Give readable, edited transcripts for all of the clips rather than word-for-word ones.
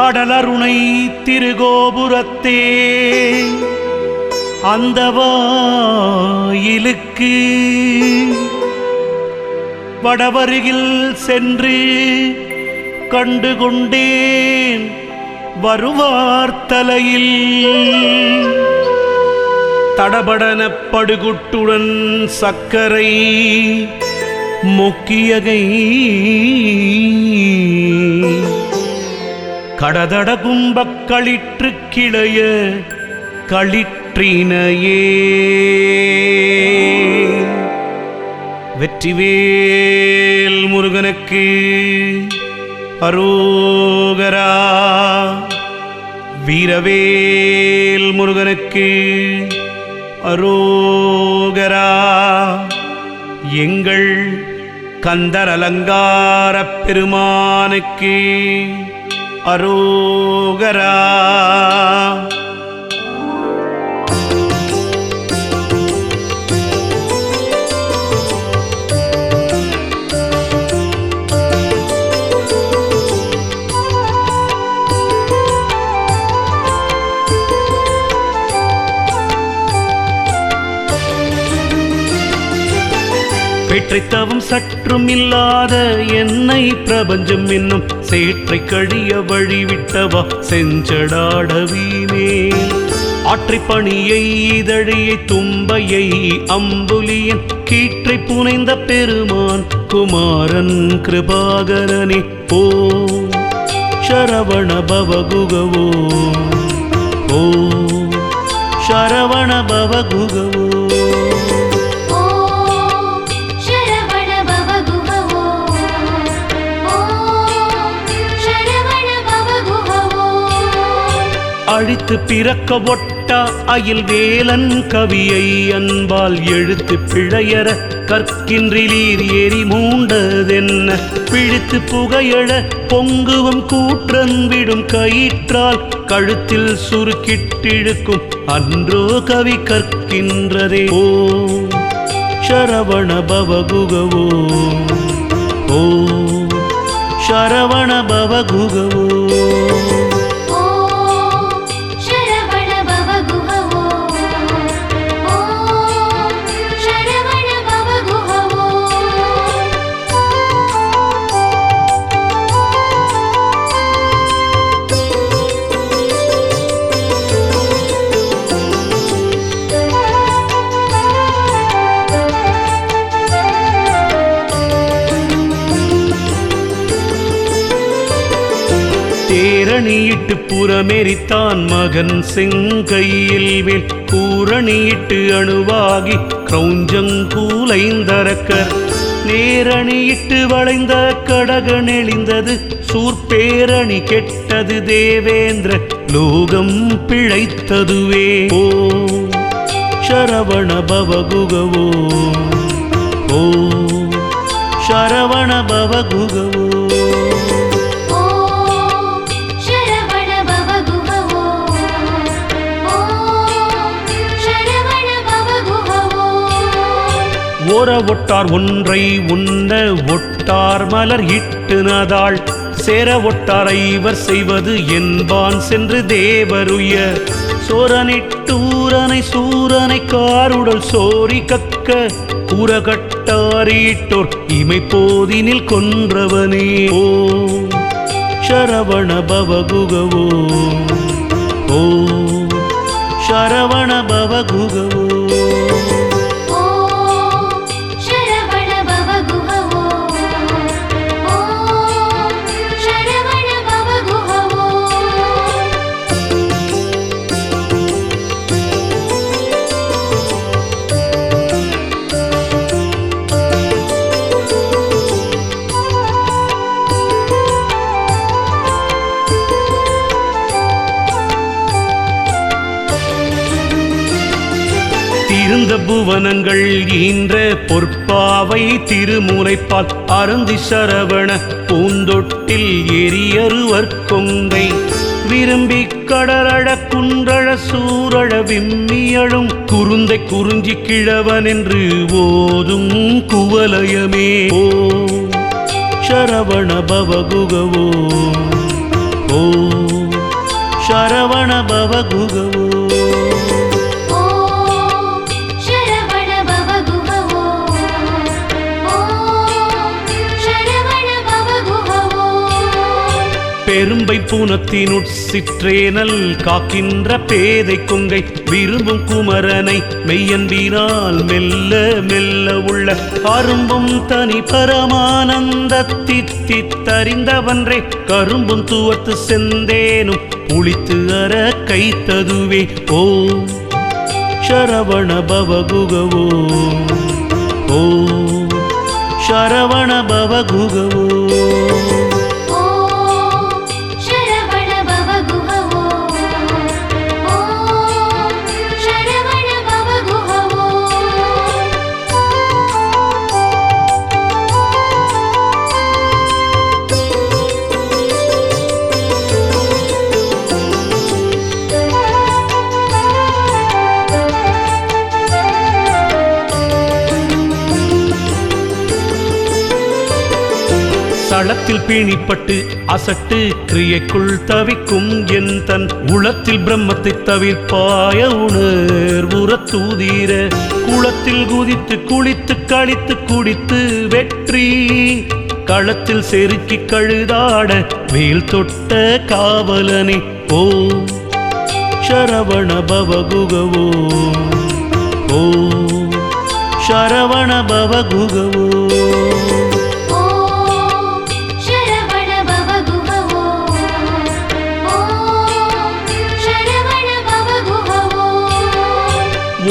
அடலருணை திருகோபுரத்தே அந்த வாயிலுக்கு வடவருகில் சென்று கண்டுகொண்டேன் வருவார் தலையில் தடபடன படுகுட்டுடன் சக்கரை மொக்கியகை கடதட கும்பக் களிற்று கிளைய களிற்றினையே வெற்றிவேல் முருகனுக்கு அரோகரா. வீரவேல் முருகனுக்கு அரோகரா. எங்கள் கந்தர் அலங்கார பெருமானுக்கு அரோகரா. பேற்றைத்தவம் சற்றும் இல்லாத என்னை பிரபஞ்சம் என்னும் சேற்றை கழிய வழிவிட்டவா செஞ்சடாடவீமே. ஆற்றை பணியை இதழியை தும்பையை அம்புலியன் கீற்றை புனைந்த பெருமான் குமாரன் கிருபாகரனே. ஓ சரவண பவகுகவோ ஓ சரவண பவகுகவோ அழித்து பிறக்க ஒட்டா அயில் வேலன் கவியை அன்பால் எழுத்து பிழையற கற்கின்றிலீர் எரி மூண்டதென்ன பிழித்து புகையழ பொங்குவம் கூற்றன் விடும் கயிற்றால் கழுத்தில் சுருக்கிட்டிழுக்கும் அன்றோ கவி கற்கின்றதே. ஓ சரவண பவகுகவோ ஓ சரவண பவகுகவோ பூரணியிட்டு புறமெரித்தான் மகன் செங்கையில் வேல் பூரணியிட்டு அணுவாகி கிரௌஞ்சங்கூலைந்தரக்கர் நேரணியிட்டு வளைந்த கடக நெளிந்தது சூர்பேரணி கெட்டது தேவேந்திர லோகம் பிழைத்ததுவே. ஓ சரவண பவகுகவோ ஓ சரவண பவகுகவோ ஓர ஒட்டார் ஒன்றை உண்ண ஒட்டார் மலர் இட்டுனதாள் சேர ஒட்டார் ஐவர் செய்வது என்பான் சென்று தேவருய சோரனிட்டூரனை சூரனை காருடல் சோரி கக்க உரகட்டாரிட்டோர் இமை போதினில் கொன்றவனே. ஓ சரவண பவகுகவோ ஓ சரவண பவகுகவோ இருந்த புவனங்கள் ஈன்ற பொற்பாவை திருமுனைப்பால் அருந்தி சரவண பூந்தொட்டில் எரியருவர் கொங்கை விரும்பி கடரழ குன்றழ சூரழ விம்மியழும் குருந்தை குறிஞ்சி கிழவன் என்று ஓதும் குவலயமே. ஓ சரவண பவகுகவோ ஓ ಶರವಣ ಭವ ಗುಗವೋ பெரும்பை பூனத்தினுட் சிற்றேனல் காக்கின்ற பேதை கொங்கை விரும்பும் குமரனை மெய்யன்பினால் மெல்ல மெல்ல உள்ள அரும்பும் தனி பரமானந்த தித்தித்தறிந்தவன்றே கரும்பும் துவத்து செந்தேனும் புளித்து அற கைத்ததுவே ஓ சரவண பவ குகவோ ஓ சரவண பவ குகவோ தளத்தில் பீணிப்பட்டு அசட்டு கிரியைக்குள் தவிக்கும் என் தன் உளத்தில் பிரம்மத்தை தவிர்ப்பாய உணர்வுறத் தூதீர குளத்தில் குதித்து குளித்து கழித்து குடித்து வெற்றி களத்தில் செருக்கி கழுதாட வேல் தொட்ட காவலனே ஓ சரவண பவ குகவோ ஓ சரவண பவ குகவோ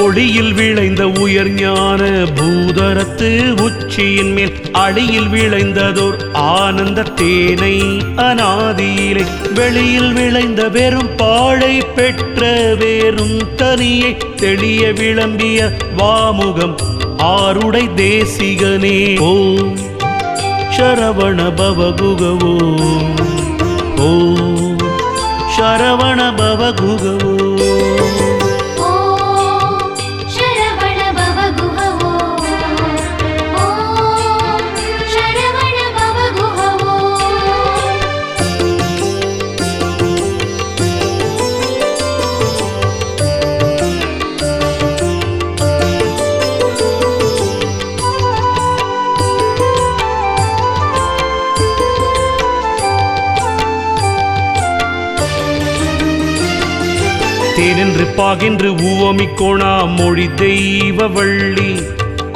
ஒளியில் விளைந்த உயர் ஞான பூதரத்து உச்சியின் மேல் அடியில் விளைந்ததோர் ஆனந்த தேனை அநாதியிலே வெளியில் விளைந்த வெறும் பாழை பெற்ற வேறும் தனியை தெளிய விளம்பிய வாமுகம் ஆருடை தேசிகனே ஓ சரவண பவ குகவோ ஓ சரவண பவ குகவோ தேனென்று பாகின்று உவமிக்கோணா மொழி தெய்வ வள்ளி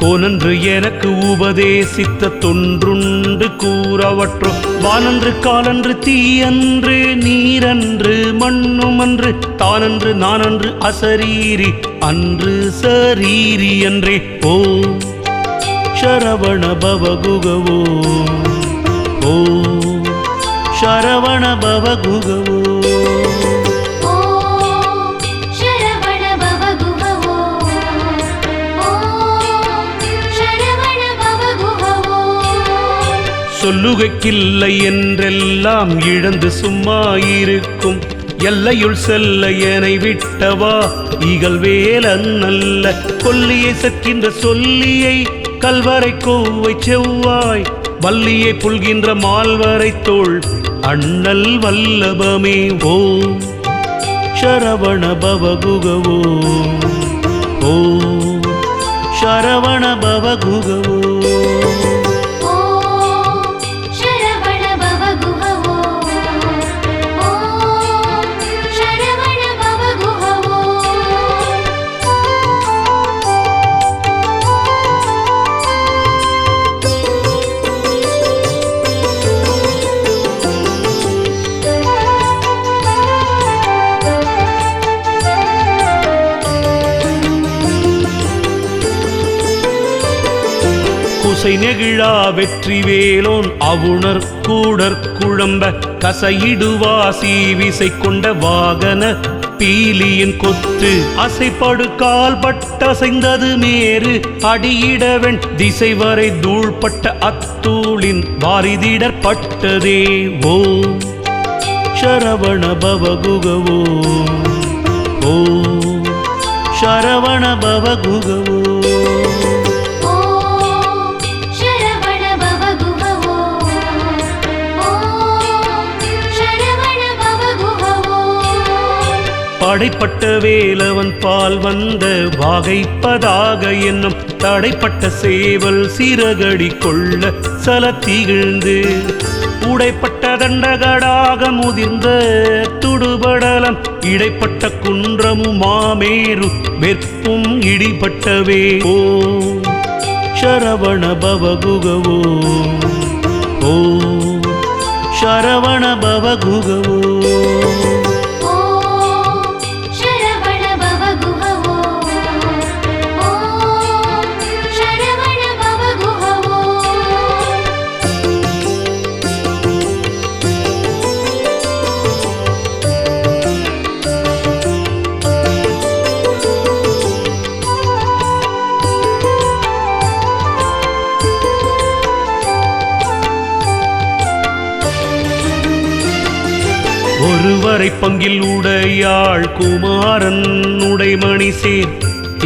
கோனன்று எனக்கு உபதேசித்த தொன்றுண்டு கூறவற்றோ வானன்று காலன்று தீயன்று நீரன்று மண்ணுமன்று தானன்று நானன்று அசரீரி அன்று சரீரி என்றே ஓ சரவண பவ குகவோ ஓ சரவண பவ குகவோ சொல்லுகைக்கில்லை என்றெல்லாம் இழந்து சும்மா இருக்கும் எல்லையுள் செல்ல எனை விட்டவா இகழ்வேலன் நல்ல கொல்லியை சற்கின்ற சொல்லியை கல்வரை கோவை செவ்வாய் வள்ளியை புல்கின்ற மால்வரை தோள் அண்ணல் வல்லபமே ஓ சரவண பவ குகவோ ஓ சரவண பவ குகவோ குசை நெகிழா வெற்றி வேலோன் அவுணர் கூடற் குழம்ப கசையிடுவாசி விசை கொண்ட வாகன பீலியின் கொத்து அசைப்படு கால் பட்டசைந்தது மேறு அடியிடவெண் திசை வரை தூள்பட்ட அத்தூளின் வாரிதிடற்பட்டதே ஓ சரவண பவ குகவோ ஓ சரவண பவ குகவோ படைப்பட்ட வேலவன் பால் வந்த வாகைப்பதாக என்னும் தடைப்பட்ட சேவல் சிறகடி கொள்ள சலத்திகிழ்ந்து உடைப்பட்ட தண்டகடாக முதிர்ந்த துடுபடலம் இடைப்பட்ட குன்றமும் மாமேரு வெற்பும் இடிப்பட்டவே ஓ சரவண பவகுகவோ ஓ சரவண பவகுகவோ ஒருவரை பங்கில் உடையாள் குமாரன் உடைமணி சேர்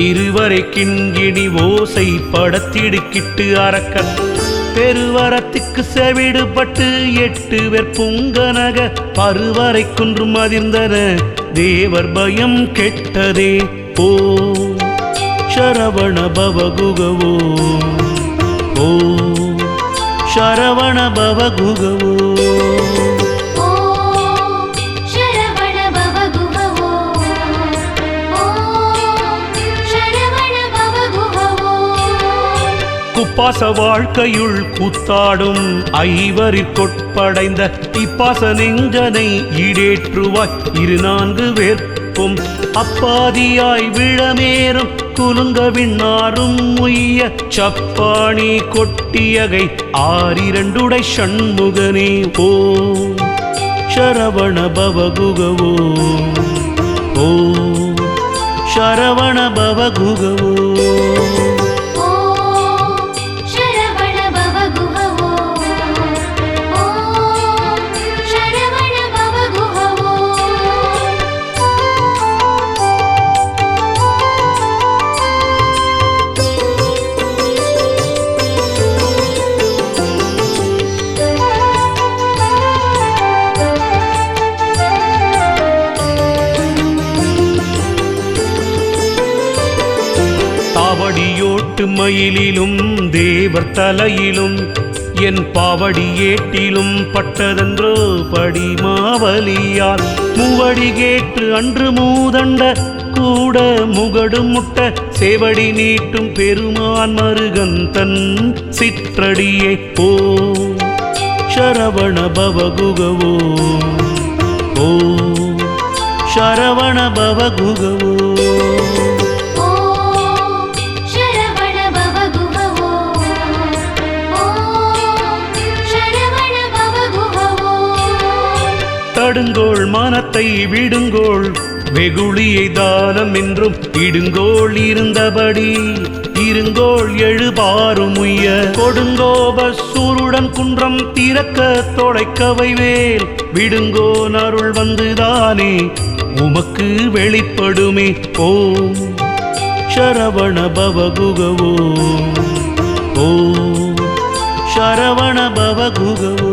இருவரை கிண்கிணி ஓசை படத்திடுக்கிட்டு அரக்க பெருவரத்துக்கு செவிடுபட்டு 8 வெற்புங்கனக பருவரை குன்றும் அதிர்ந்தன தேவர் பயம் கெட்டதே ஓ சரவண பவகுகவோ ஓ சரவண பவகுகவோ குப்பாச வாழ்க்கையுள் கூத்தாடும் ஐவரிற் கொட்படைந்த இப்பாச நெஞ்சனை ஈடேற்றுவாய் 4 வேற்பும் அப்பாதியாய் விழமேறும் குலுங்க விண்ணாரும் முய்ய சப்பாணி கொட்டியகை 6 சண்முகனே ஓ சரவண பவகுகவோ ஓ சரவண பவகுகவோ பாவடியோட்டு மயிலிலும் தேவர் தலையிலும் என் பாவடி ஏட்டிலும் பட்டதென்றோ படிமாவலியால் மூவடி கேட்டு அன்று மூதண்ட கூட முகடு முட்ட சேவடி நீட்டும் பெருமான் மருகன் தன் சிற்றடியே ஓ சரவண பவகுகவோ ஓ சரவண பவகுகவோ தடுங்கோள் மனத்தை விடுங்கோள் வெகுளியை தானம் என்றும் இடுங்கோள் இருந்தபடி இருங்கோள் எழுபாரும் உய்ய கொடுங்கோப சூருடன் குன்றம் திறக்க தொலைக்கவை வேல் விடுங்கோ அருள் வந்துதானே உமக்கு வெளிப்படுமே ஓம் சரவண பவகுகவோ ஓ சரவண பவகுகவோ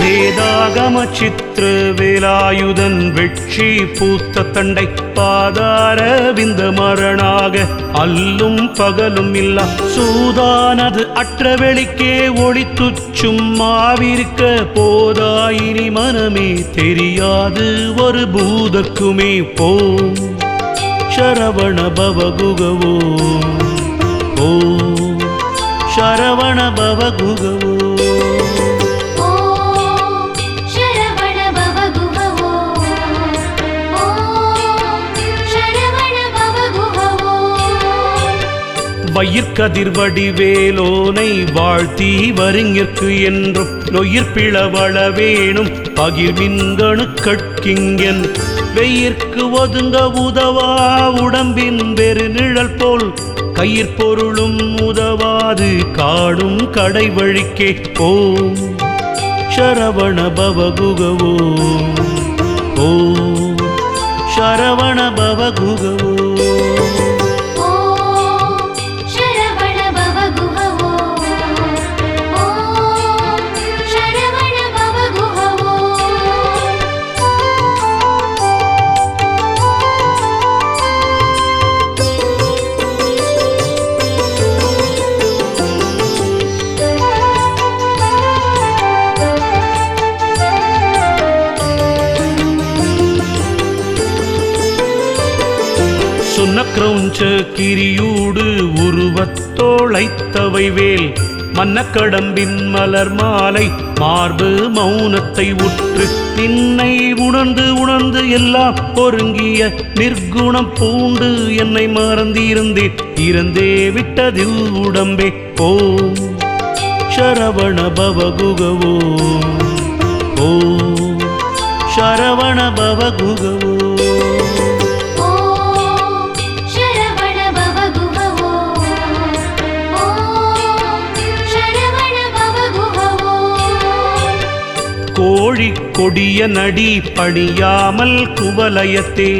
வேதாகம சித்திர வேலாயுதன் வெற்றி பூத்த தண்டை பாதார விந்த மரணாக அல்லும் பகலும் இல்லா சூதானது அற்ற வெளிக்கே ஒளித்துச்சும் மாவிருக்க போதாயினி மனமே தெரியாது ஒரு பூதக்குமே போம் சரவண பவகுகவோ ஓ சரவண பவகுகவோ வயிற்கதிர்வடி வேலோனை வாழ்த்தி வருங்கிற்கு என்றும் நொயிர் பிளவள வேணும் பகிர்வின்கணு கட்கிங்கன் வெயிற்கு ஒதுங்க உதவா உடம்பின் வெறு நிழல் போல் கையிற்பொருளும் உதவாது காடும் கடை வழிக்கே ஓம் சரவண பவகுகவோ ஓம் சரவண பவகுகவோ கிரௌஞ்ச கிரியூடு உருவத்தோளைத்தவை வேல் மன்னக்கடம்பின் மலர் மாலை மார்பு மௌனத்தை உற்று நின்னை உணர்ந்து எல்லாம் ஒருங்கிய நிர்குணம் பூண்டு என்னை மறந்திருந்தேன் இறந்தே விட்டது உடம்பே ஓம் சரவண பவகுகவோ ஓம் சரவண பவகுகவோ கோழி கொடிய நடி பணியாமல் குவலயத்தே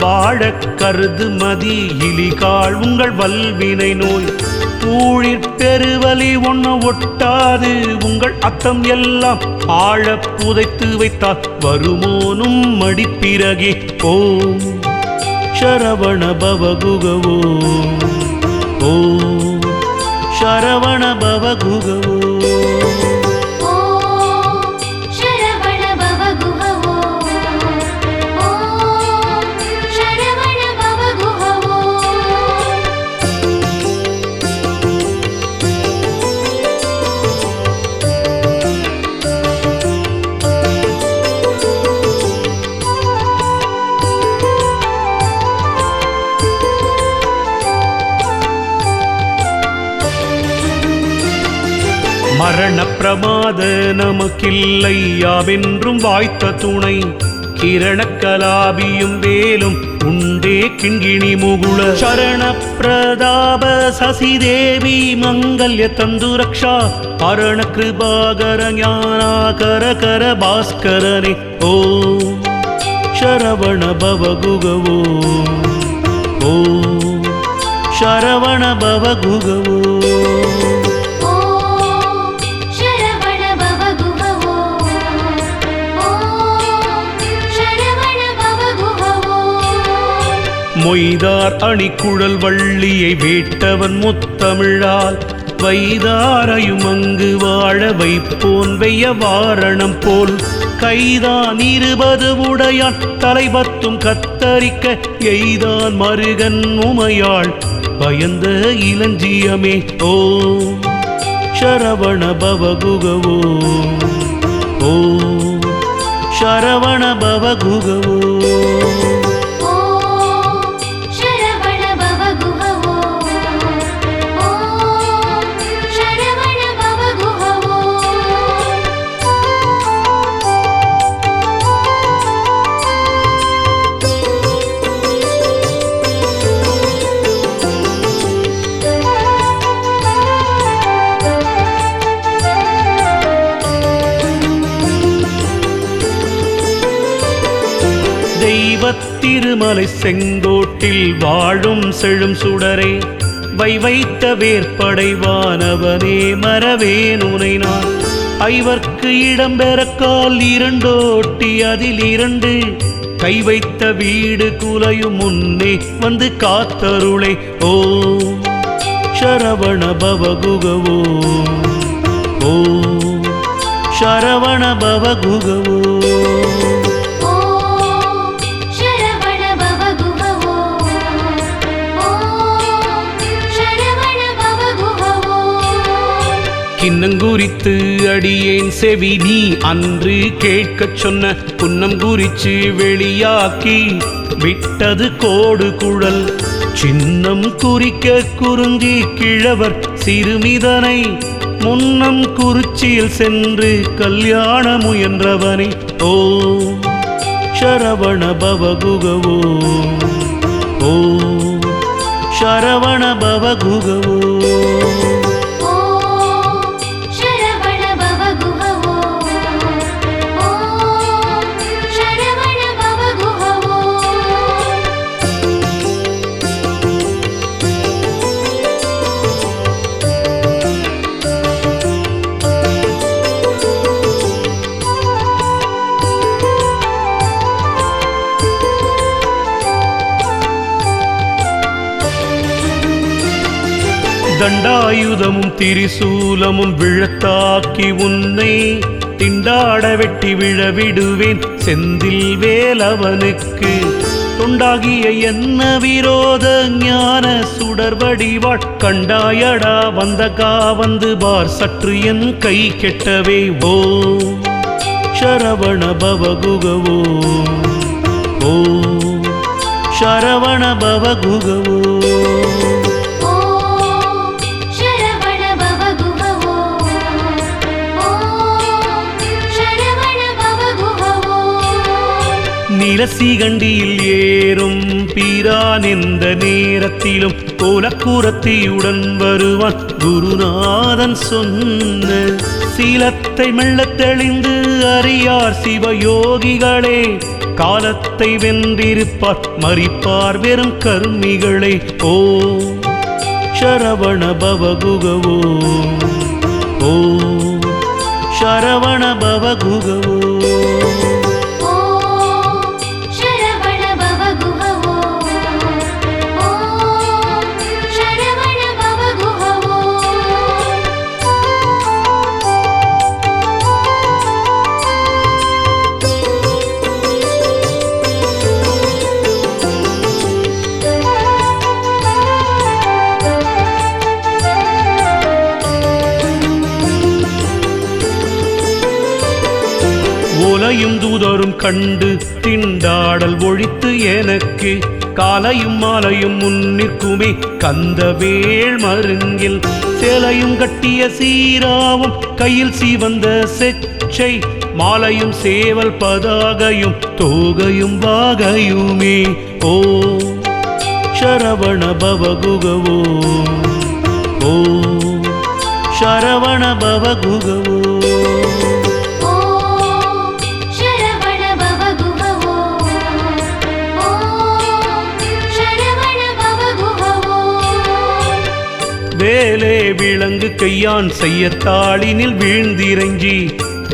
வாழக் கருது மதி இலிகாள் உங்கள் வல்வினை நோய் ஊழிற் பெருவலி ஒன்ன ஒட்டாது உங்கள் அத்தம் எல்லாம் ஆழ புதைத்து வைத்தால் வருமோனும் மடிப்பிறகே ஓம் சரவண பவகுகவோ ஓம் சரவண பவகுகவோ மரண பிரமாத நமக்கில்லை யாவென்றும் வாய்த்த துணை கிரணக்கலாபியும் வேலும் உண்டே கிண்கிணி முகுள சரண பிரதாப சசிதேவி மங்கல்ய தந்து ரக்ஷா அரண கிருபாகர ஞானாகர கர பாஸ்கரனே ஓம் சரவண பவகுகவோ ஓம் சரவண பவகுகவோ மொய்தார் அணிக்குழல் வள்ளியை வேட்டவன் முத்தமிழால் வைதாரையும் அங்கு வாழ வைப்போன் வெய்ய வாரணம் போல் கைதான் 20 உடையான் தலைபத்தும் கத்தரிக்க எய்தான் மருகன் உமையாள் பயந்த இளஞ்சியமே ஓம் சரவண பவகுகவோ ஓம் சரவண பவகுகவோ திருமலை செங்கோட்டில் வாழும் செழும் சுடரே வைத்த வேற்படைவானவனே மறவேன் உனை நான் ஐவர்க்கு இடம்பெறக்கால் 2 ஓட்டி அதில் 2 கை வைத்த வீடு குலையும் முன்னே வந்து காத்தருளே ஓம் சரவண பவகுகவோ ஓம் சரவண பவகுகவோ கிண்ணங்குறித்து அடியேன் செவி நீ அன்று கேட்கச் சொன்ன புன்னம் குறிச்சு வெளியாக்கி விட்டது கோடு குழல் சின்னம் குறிக்க குறிஞ்சி கிழவர் சிறுமிதனை முன்னம் குறிச்சியில் சென்று கல்யாண முயன்றவனே ஓம் ಶರವಣ ಭವಗುಗವೋ ಓಂ ಶರವಣ ಭವಗುಗವೋ தண்டாயுதமும் திரிசூலமும் விழத்தாக்கி உன்னை திண்டாட வெட்டி விழவிடுவேன் செந்தில் வேலவனுக்கு தொண்டாகிய என்ன விரோத ஞான சுடர்வடிவாள் கண்டாயடா வந்த காவந்து பார் சற்று என் கை கெட்டவே ஓ சரவண பவகுகவோ ஓ சரவண பவகுகவோ நிலசிகண்டியில் ஏறும் பீரான் எந்த நேரத்திலும் கோலக்கூரத்தியுடன் வருவான் குருநாதன் சொன்ன சீலத்தை மெல்லத் தெளிந்து அறியார் சிவயோகிகளே காலத்தை வென்றிருப்பார் மறிப்பார் வெறும் கர்மிகளே ஓ சரவண பவகுகவோ ஓ சரவண பவகுகவோ ஓலையும் தூதரும் கண்டு திண்டாடல் ஒழித்து எனக்கு காலையும் மாலையும் முன்னிற்குமே கந்தவேள் மருங்கில் சேலையும் கட்டிய சீராவும் கையில் சீவந்த செச்சை மாலையும் சேவல் பதாகையும் தோகையும் வாகையுமே ஓ சரவண பவகுகவோ ஓ சரவண பவகுகவோ வேலே விளங்கு கையான் செய்யத்தாளினில் வீழ்ந்திரஞ்சி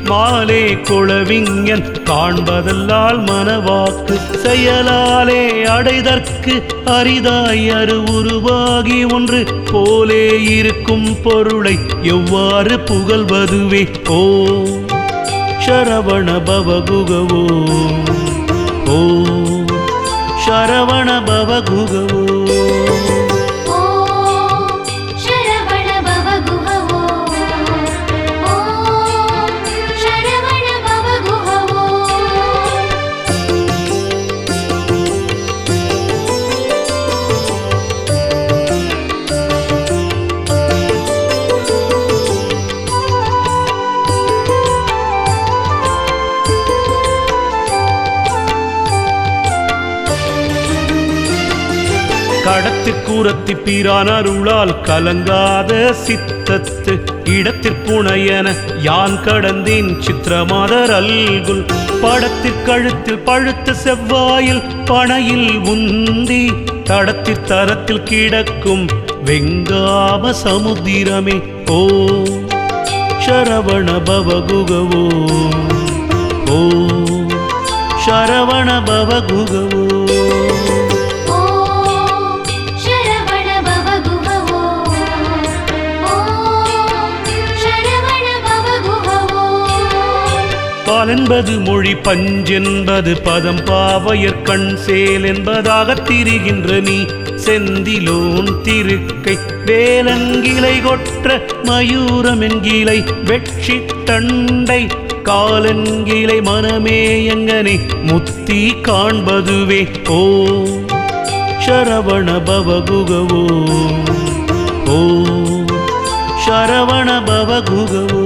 மாலே குளவிஞன் காண்பதல்லால் மனவாக்கு செயலாலே அடைதற்கு அரிதாய் அரு உருவாகி ஒன்று போலே இருக்கும் பொருளை எவ்வாறு புகழ்வதுவே ஓ சரவண பவகுகவோ ஓ சரவண பவகுகவோ கடத்து கூரத்தி பீரான் அருளால் கலங்காத சித்தத்து இடத்திற்குணையன யான் கடந்தேன் சித்திரமாதர் அல்குல் படத்திற்கழுத்தில் பழுத்த செவ்வாயில் பனையில் உந்தி தடத்திற் தரத்தில் கிடக்கும் வெங்காம சமுத்திரமே ஓ சரவண பவகுகவோ ஓ சரவண பவகுகவோ பாலென்பது மொழி பஞ்சென்பது பதம் பாவையர் கண் சேல் என்பதாக திரிகின்ற நீ செந்திலோன் திருக்கை வேலங்கிளை கொற்ற மயூரமென்கிளை வெட்சி தண்டை காலன்கிளை மனமே எங்கனே முத்தி காண்பதுவே ஓ சரவண பவகுகவோ ஓ சரவண பவகுகவோ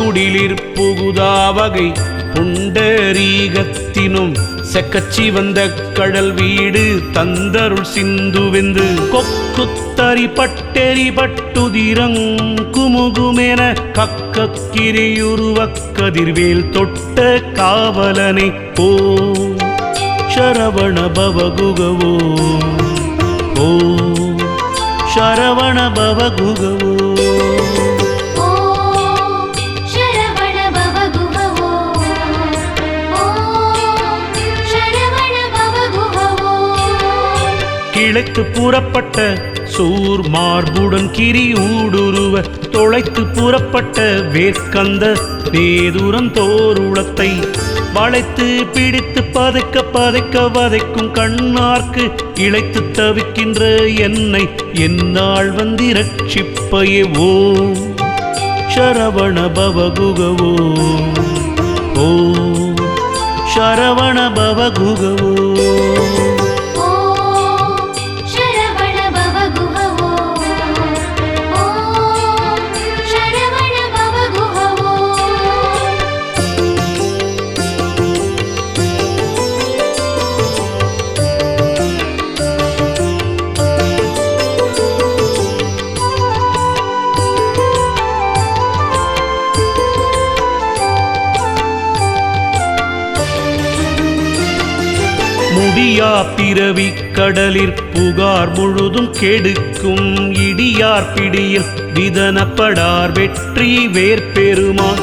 குடிலிற் புகுதாவகை புண்டரீகத்தினும் செக்கச்சி வந்த கடல் வீடு தந்தருள் சிந்துவெந்து கொக்குத்தரி பட்டெரி பட்டுதிரங்குமுகுமென கக்கக்கிரியுருவக் கதிர்வேல் தொட்ட காவலனை ஓ சரவண பவகுகவோ ஓ சரவண பவகுகவோ கிளைத்து புறப்பட்ட சூர் மார்புடன் கிரியூடுருவ தொலைத்து புறப்பட்ட வேர்க்கந்த நேதுரம் தோருளத்தை வளைத்து பிடித்து பதைக்க பதைக்க வதைக்கும் கண்ணார்க்கு இழைத்து தவிக்கின்ற என்னை என்னால் வந்து ரட்சிப்பையே ஓ சரவண பவகுகவோ ஓ சரவண பவகுகவோ முடியா பிறவி கடலிற் புகார் முழுதும் கெடுக்கும் இடியார் பிடியில் விதனப்படார் வெற்றி வேற்பெருமாள்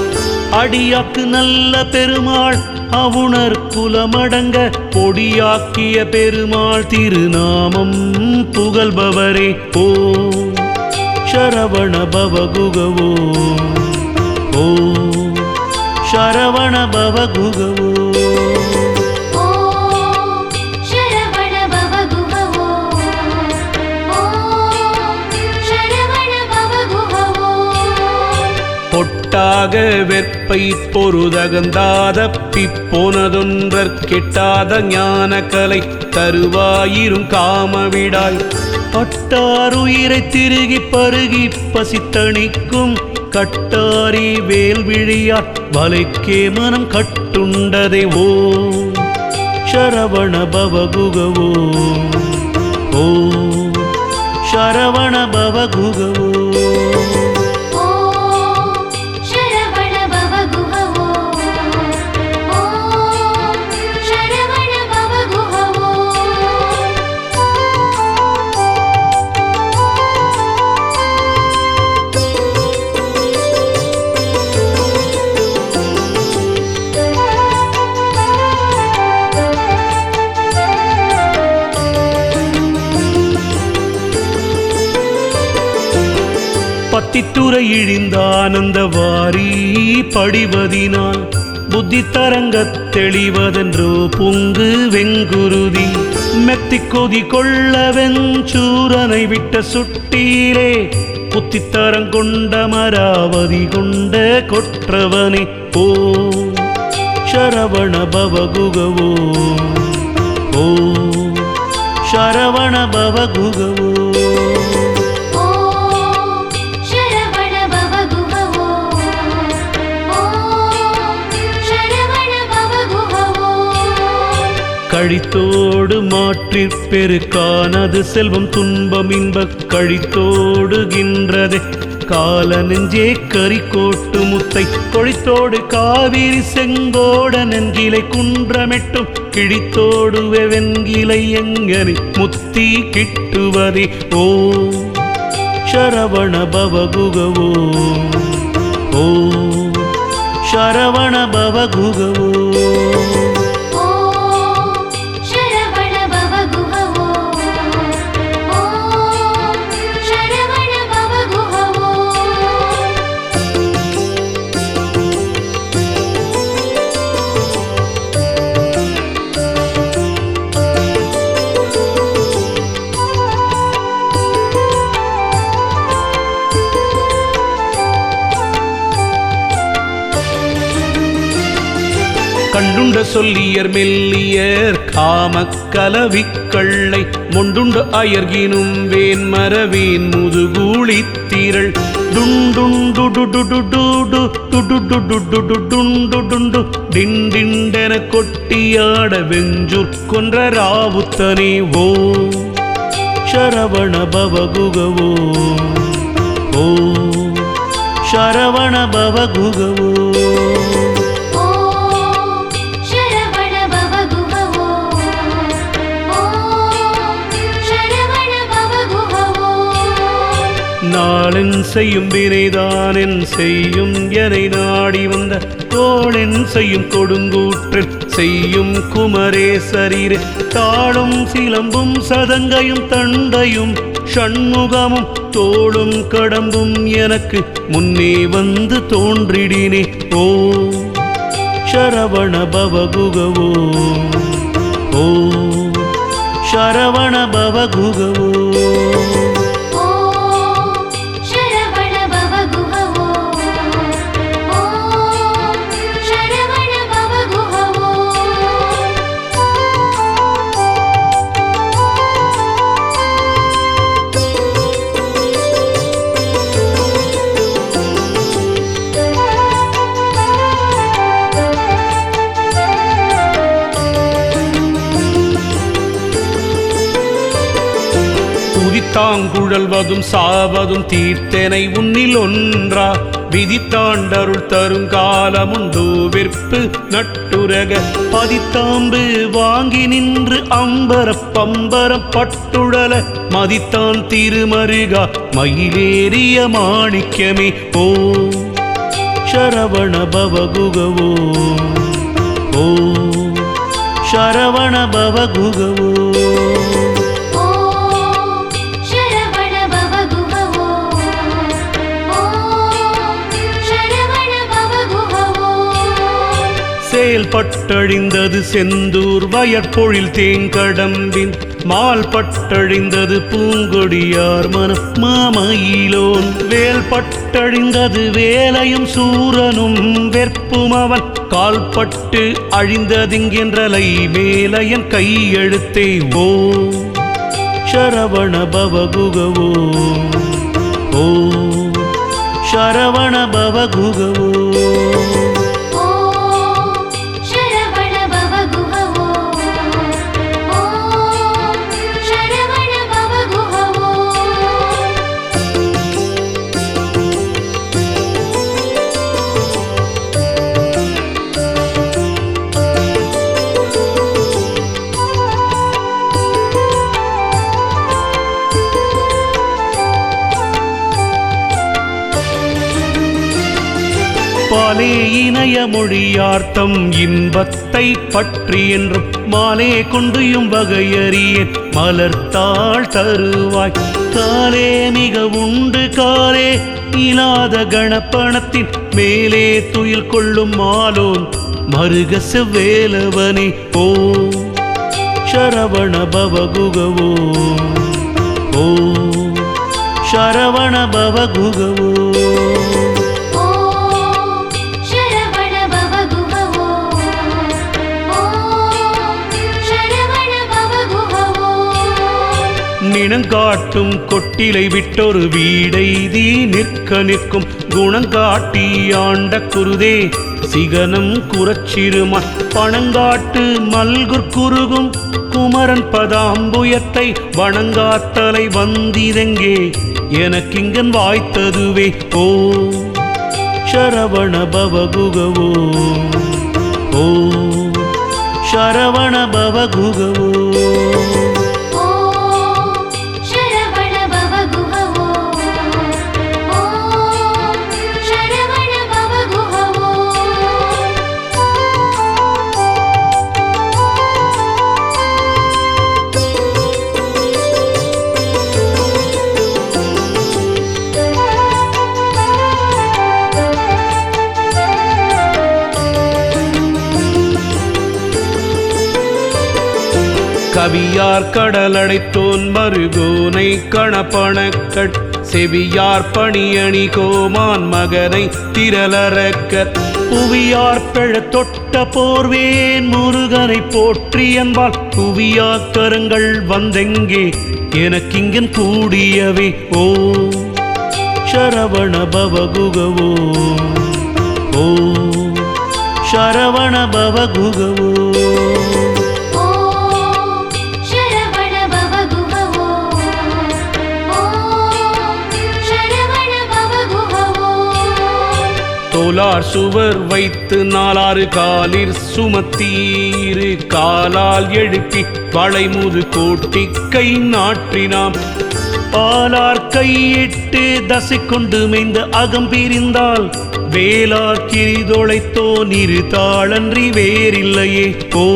அடியாக்கு நல்ல பெருமாள் அவுணர் குலமடங்க பொடியாக்கிய பெருமாள் திருநாமம் புகழ்பவரே ஓ சரவண பவகுகவோ ஓ சரவண பவகுகவோ பொட்டாக வெற்பை பொருதகந்தாத பிப்போனதொன்றற் கெட்டாத ஞான கலை தருவாயிரும் காமவிடாய் பட்டாருயிரை திருகி பருகி பசித்தணிக்கும் கட்டாரி வேல்விழியார் வலைக்கே மனம் கட்டுண்டதை ஓ சரவண பவகுகவோ ஓ சரவண பவகுகவோ பத்தித்துறை இழிந்த ஆனந்த வாரி படிவதினால் புத்தி தரங்கத் தெளிவதென்றோ பொங்கு வெங்குருதி மெத்தி கொதி கொள்ள வெஞ்சூரனை விட்ட சுட்டீரே புத்தித்தரங்கொண்ட மராவதி கொண்ட கொற்றவனே ஓ சரவண பவகுகவோ ஓ சரவண பவகுகவோ கழித்தோடு மாற்றிற் பெருக்கானது செல்வம் துன்பம் இன்பக் கழித்தோடுகின்றதே கால நெஞ்சே கரிக்கோட்டு முத்தை கொழித்தோடு காவிரி செங்கோட நெஞ்சிலை குன்றமெட்டும் கிழித்தோடுவே வெண்கிளை எங்கனை முத்தி கிட்டுவதே ஓ சரவண பவகுகவோ ஓ சரவண பவகுகவோ கண்டுண்ட சொல்லியர் மெல்லியர் காமக்கலவிக்கள்ளை மொண்டுண்ட அயர்கினும் வேன்மரவேன் முதுகூழித்திரள் டிண்டென கொட்டியாட வெஞ்சூர் கொன்ற ராவுத்தனே ஓ சரவண பவகுகவோ ஓ சரவண பவகுகவோ நாளென் செய்யும் வினைதானென் செய்யும் எனை நாடி வந்த கோளென் செய்யும் கொடுங்கூற்றில் செய்யும் குமரேசரீரே தாளும் சிலம்பும் சதங்கையும் தண்டையும் ஷண்முகமும் தோளும் கடம்பும் எனக்கு முன்னே வந்து தோன்றிடினே ஓ சரவண பவகுகவோ ஓ சரவண பவகுகவோ தாங்குழல்வதும் சாவதும் தீர்த்தனை உன்னில் ஒன்றா விதித்தாண்டருள் தருங்காலமுண்டோ வெற்பு நட்டுரக பதித்தாம்பு வாங்கி நின்று அம்பரப் பம்பரம் பட்டுழல மதித்தான் திருமருகா மயிலேறிய மாணிக்கமே ஓ சரவண பவகுகவோ ஓ சரவண பவகுகவோ செயல்பட்டழிந்தது செந்தூர் வயற்பொழில் தேங்கடம்பின் மால் பட்டழிந்தது பூங்கொடியார் மனம் மாமயிலோன் வேல் பட்டழிந்தது வேலையும் சூரனும் வெற்பும் அவன் கால்பட்டு அழிந்ததிங்கென்றலை மேலையன் கையெழுத்தே ஓ சரவண பவகுகவோ ஓ சரவண பவகுகவோ பாலே இணைய மொழியார்த்தம் இன்பத்தை பற்றி என்றும் மாலே கொண்டியும் வகையறியேன் மலர்த்தாள் தருவாய் காலே மிக உண்டு காலே இல்லாத கணப்பணத்தின் மேலே துயில் கொள்ளும் மாலோன் மருக செவ்வேலவனே ஓ சரவண பவகுகவோ ஓ சரவண பவகுகவோ நினங்காட்டும் கொட்டிலை விட்டொரு வீடைதி நிற்க நிற்கும் குணங்காட்டி ஆண்ட குருதே சிகனம் குறச்சிறுமன் பணங்காட்டு மல்குர் குருகும் குமரன் பதாம்புயத்தை வணங்காத்தலை வந்திதெங்கே எனக்கிங்கன் வாய்த்ததுவே ஓ சரவண பவகுகவோ ஓ சரவண பவகுகவோ கவியார் கடலடைத்தோன் மருகோனை கணப்பணக்கட் செவியார் பணியணி கோமான் மகனை திரளரக்கர் புவியார் பெழ தொட்ட போர்வேன் முருகனை போற்றி என்பால் புவியாக்கரங்கள் வந்தெங்கே எனக்கிங்கன் கூடியவே ஓ ಶರವಣ ಭವಗುಗವೋ ಓಂ ಶರವಣ ಭವಗುಗವೋ தோலார் சுவர் வைத்து நாலாறு காலிற் சுமத்தீரு காலால் எழுப்பி வளைமுது கோட்டி கை நாற்றினாம் பாலார் கையிட்டு தசை கொண்டு மேய்ந்த அகம் பிரிந்தால் வேளார் கிரிதொளைத்தோ நிறு தாளன்றி வேறில்லையே ஓ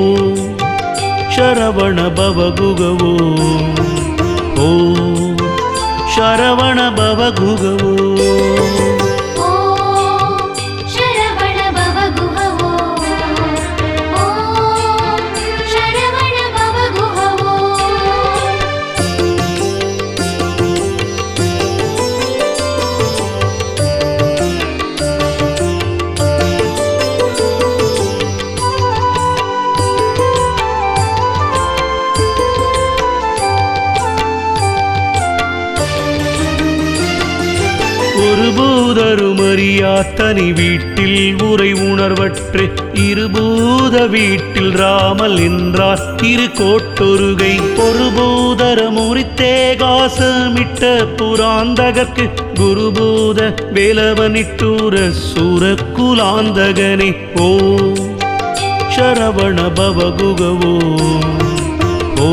சரவண பவகுகவோ ஓ சரவண பவகுகவோ ஒருபூதருமறியா தனி வீட்டில் உரை உணர்வற்று இருபூத வீட்டில் ராமல் என்றார் இரு கோட்டொருகை ஒருபூதர முறித்தேகாசமிட்ட புராந்தகற்கு குருபூத வேலவனிட்டூர சூரக்குலாந்தகனே ஓ சரவண பவகுகவோ ஓ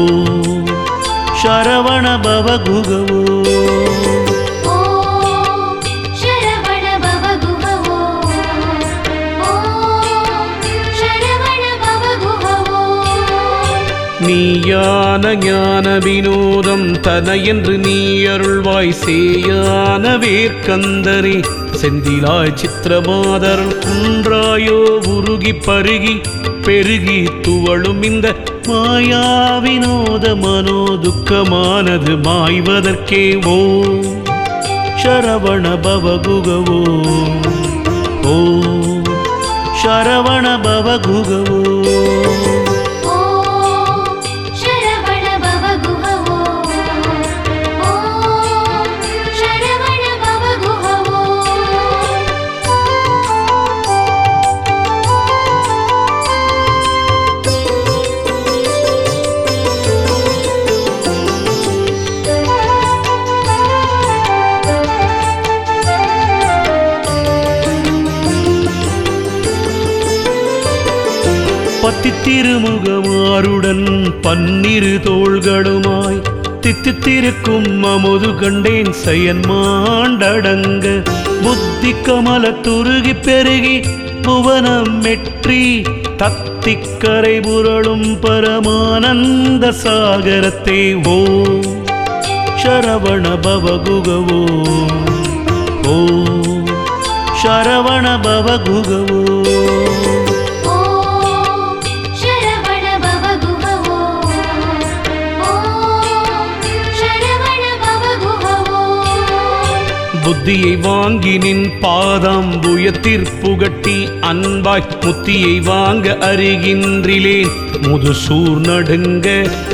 சரவண பவகுகவோ நீயான ஞான வினோதம் தன என்று நீ அருள்வாய் சேயான வேர்க்கந்தனே செந்திலாய் சித்திரமாதர் குன்றாயோ உருகி பருகி பெருகி துவளும் இந்த மாயா வினோத மனோ துக்கமானது மாய்வதற்கே ஓ சரவண பவகுகவோ ஓ சரவண பவகுகவோ பத்தி திருமுகமாருடன் பன்னிரு தோள்களுமாய் தித்தித்திருக்கும் அமுது கண்டேன் செயன்மாண்டடங்க புத்தி கமல துருகி பெருகி புவனம் மெற்றி தத்திக்கரை புரளும் பரமானந்த சாகரத்தே ஓ சரவண பவகுகவோ ஓ சரவண பவகுகவோ புத்தியை வாங்கி நின் பாதாம்புயத்திற் புகட்டி அன்பாய் முத்தியை வாங்க அருகின்றிலேன் முதுசூர் நடுங்க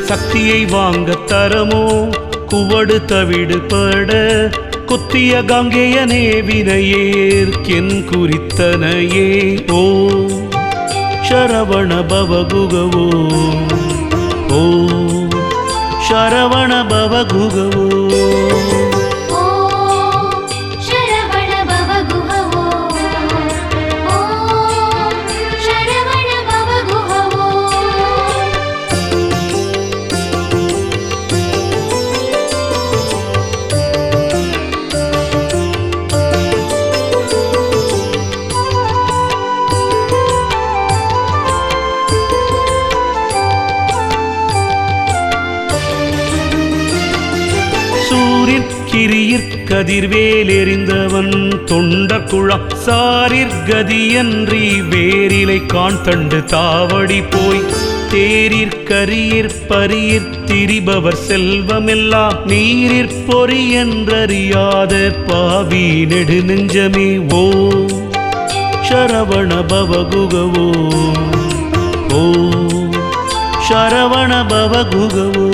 சக்தியை வாங்க தரமோ குவடு தவிடு பட குத்திய காங்கேயனே வினையேற்கென் குறித்தனையே ஓ சரவண பவகுகவோ ஓ சரவண பவகுகவோ கிரியிற்கதிர்வேல் எறிந்தவன் தொண்டக்குழாம் சாரிற்கதியன்றி வேரிலை காண் தண்டு தாவடி போய் தேரிற்கரியற் திரிபவர் செல்வமெல்லாம் நீரிற் பொறி என்றறியாத பாவி நெடு நெஞ்சமே ஓ சரவண பவகுகவோ ஓ சரவண பவகுகவோ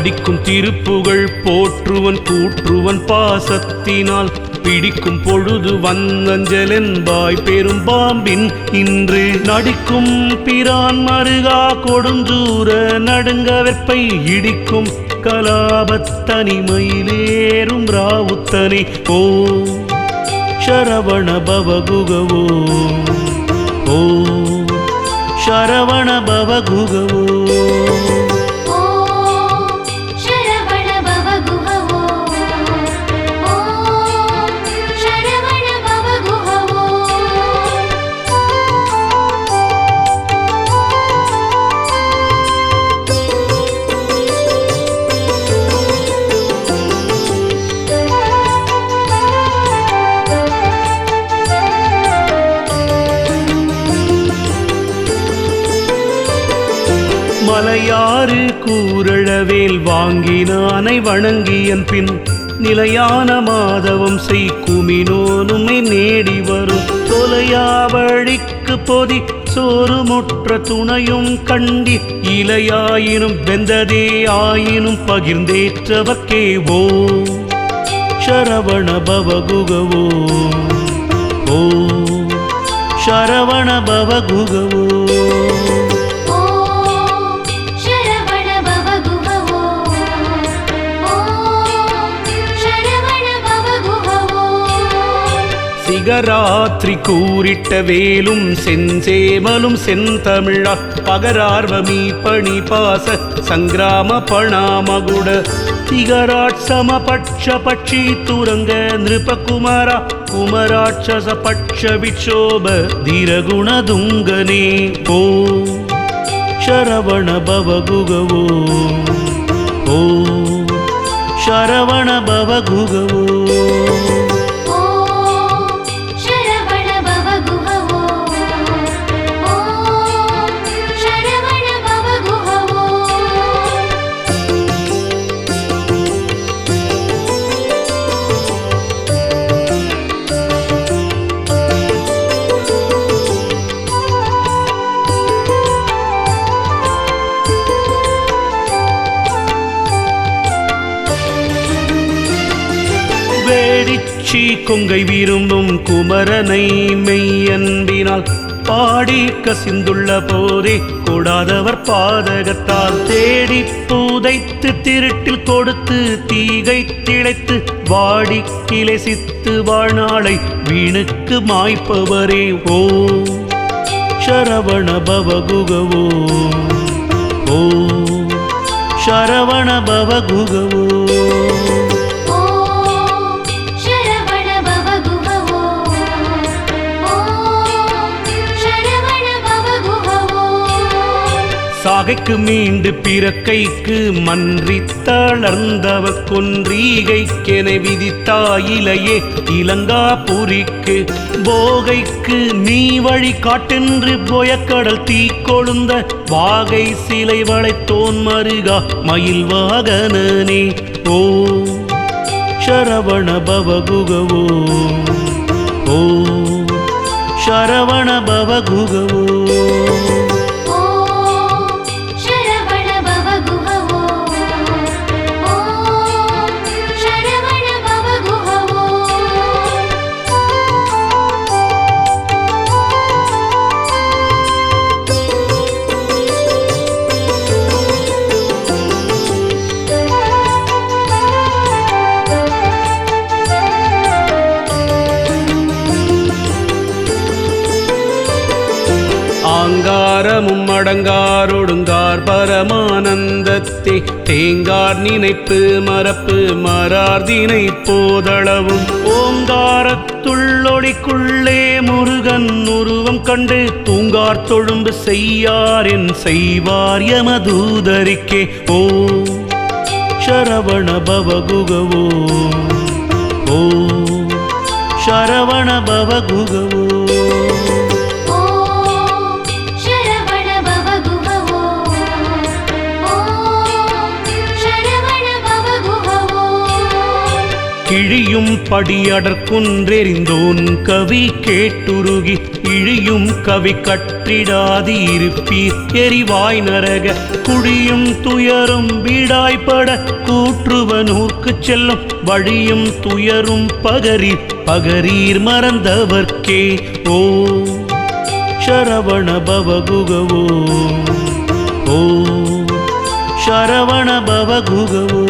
படிக்கும் திருப்புகழ் போற்றுவன் கூற்றுவன் பாசத்தினால் பிடிக்கும் பொழுது வந்தஞ்சலென்பாய் பெரும் பாம்பின் இன்று நடிக்கும் பிரான் மருகா கொடுஞ்சூர நடுங்க வெப்பை இடிக்கும் கலாபத்தனிமையிலேறும் ராவுத்தனே ஓ சரவண பவகுகவோ ஓ சரவண பவகுகவோ மலையாறு கூரழவேல் வாங்கினானை வணங்கியன் பின் நிலையான மாதவம் செய்குமினோனுமை நேடி வரும் தொலையாவழிக்கு பொதி சோறு முற்ற துணையும் கண்டி இலையாயினும் வெந்ததே ஆயினும் பகிர்ந்தேற்றவர்க்கே ஓ சரவண பவகுகவோ ஓ சரவண பவகுகவோ சிகராத்திரி கூறிட்ட வேலும் செஞ்சேமலும் செந்தமிழா பகரார்வமீ பணி பாச சங்கிராம பணாமகுட திகராட்சம பட்ச பட்சி துரங்க நிருபகுமாரா குமராட்சச பட்ச விட்சோப தீரகுணதுங்கனே ஓ சரவண பவகுகவோ ஓ சரவண பவகுகவோ வேடிச்சி கொங்கை விரும்பும் குமரனை மெய்யன்பினால் பாடி கசிந்துள்ள போரே கொடாதவர் பாதகத்தால் தேடி பூதைத்து திருட்டில் கொடுத்து தீகை திளைத்து வாடி கிளைசித்து வாழ்நாளை வீணுக்கு மாய்ப்பவரே ஓ சரவண பவகுகவோ ஓ சரவண பவகுகவோ சாகைக்கு மீண்டு பிறக்கைக்கு மன்றி தளர்ந்தவ கொன்றீகைக்கென விதித்தாயிலையே இலங்காபுரிக்கு போகைக்கு நீ வழி காட்டென்று போயக்கடல் தீ கொழுந்த வாகை சிலை வளைத்தோன் மருகா மயில் வாகனனே ஓ சரவண பவகுகவோ ஓ சரவண பவகுகவோ ஆங்காரமும் அடங்காரொடுங்கார் பரமானந்தத்தே தேங்கார் நினைப்பு மரப்பு மரார்தினை போதளவும் ஓங்காரத்துள்ளொளிக்குள்ளே முருகன் உருவம் கண்டு தூங்கார் தொழும்பு செய்யாரென் செய்வார் யமதூதரிக்கே ஓ சரவண பவகுகவோ ஓ சரவண பவகுகவோ கிழியும் படியடற்குன்றெறிந்தோன் கவி கேட்டுருகி இழியும் கவி கற்றிடாதி இருப்பீர் எரிவாய் நரக குழியும் துயரும் வீடாய்ப்பட கூற்றுவனூர்க்கு செல்லும் வழியும் துயரும் பகரீர் மறந்தவர்க்கே ஓ சரவண பவகுகவோ ஓ சரவண பவகுகவோ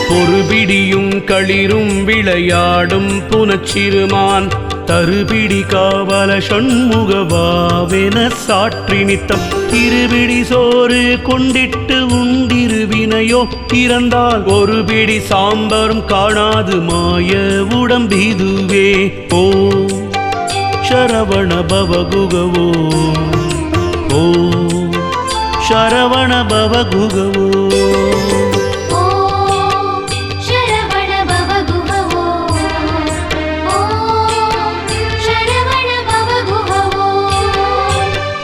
பொறுபிடியும் களிரும் விளையாடும் புனச்சிறுமான் தருபிடி காவல சண்முகவாவென சாற்றி நித்தம் இருபிடி சோறு கொண்டிட்டு உண்டிருவினையோ இறந்தால் ஒரு பிடி சாம்பரும் காணாது மாய உடம்பிதுவே ஓ சரவண பவகுகவோ ஓ சரவண பவகுகவோ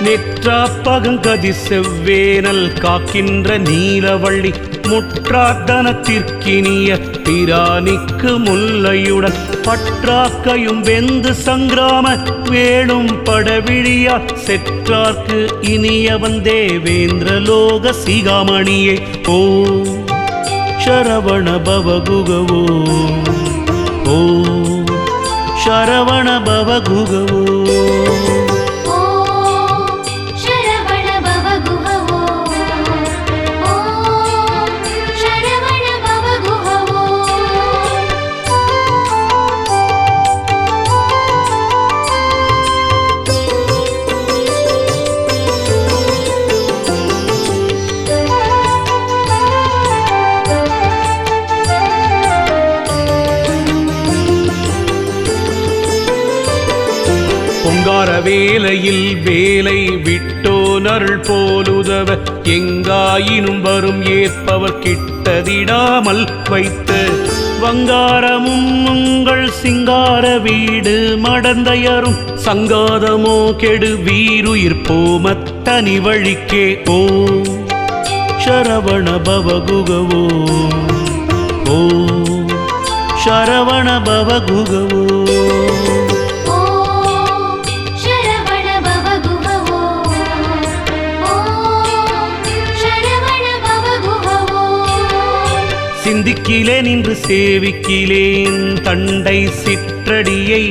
நெற்றாப்பகங்கதி செவ்வேனல் காக்கின்ற நீலவள்ளி முற்றாத்தனத்திற்கினிய பிராணிக்கு முல்லையுடன் பற்றாக்கையும் வெந்து சங்கிராம வேணும் படவிழியா செற்றார்க்கு இனியவன் தேவேந்திரலோக சிகாமணியே ஓ சரவண பவகுகவோ ஓ சரவண பவகுகவோ பொங்கார வேலையில் வேலை விட்டோனருள் போலுதவ எங்காயினும் வரும் ஏற்பவர் கிட்டதிடாமல் வைத்த வங்காரமும் உங்கள் சிங்கார வீடு மடந்தையரும் சங்காதமோ கெடு வீருயிர் போமத்தனி வழிக்கே ஓ சரவண பவகுகவோ ஓ சரவண பவகுகவோ சிந்திக்கிலேன் இன்று சேவிக்கிலேன் தண்டை சிற்றடியை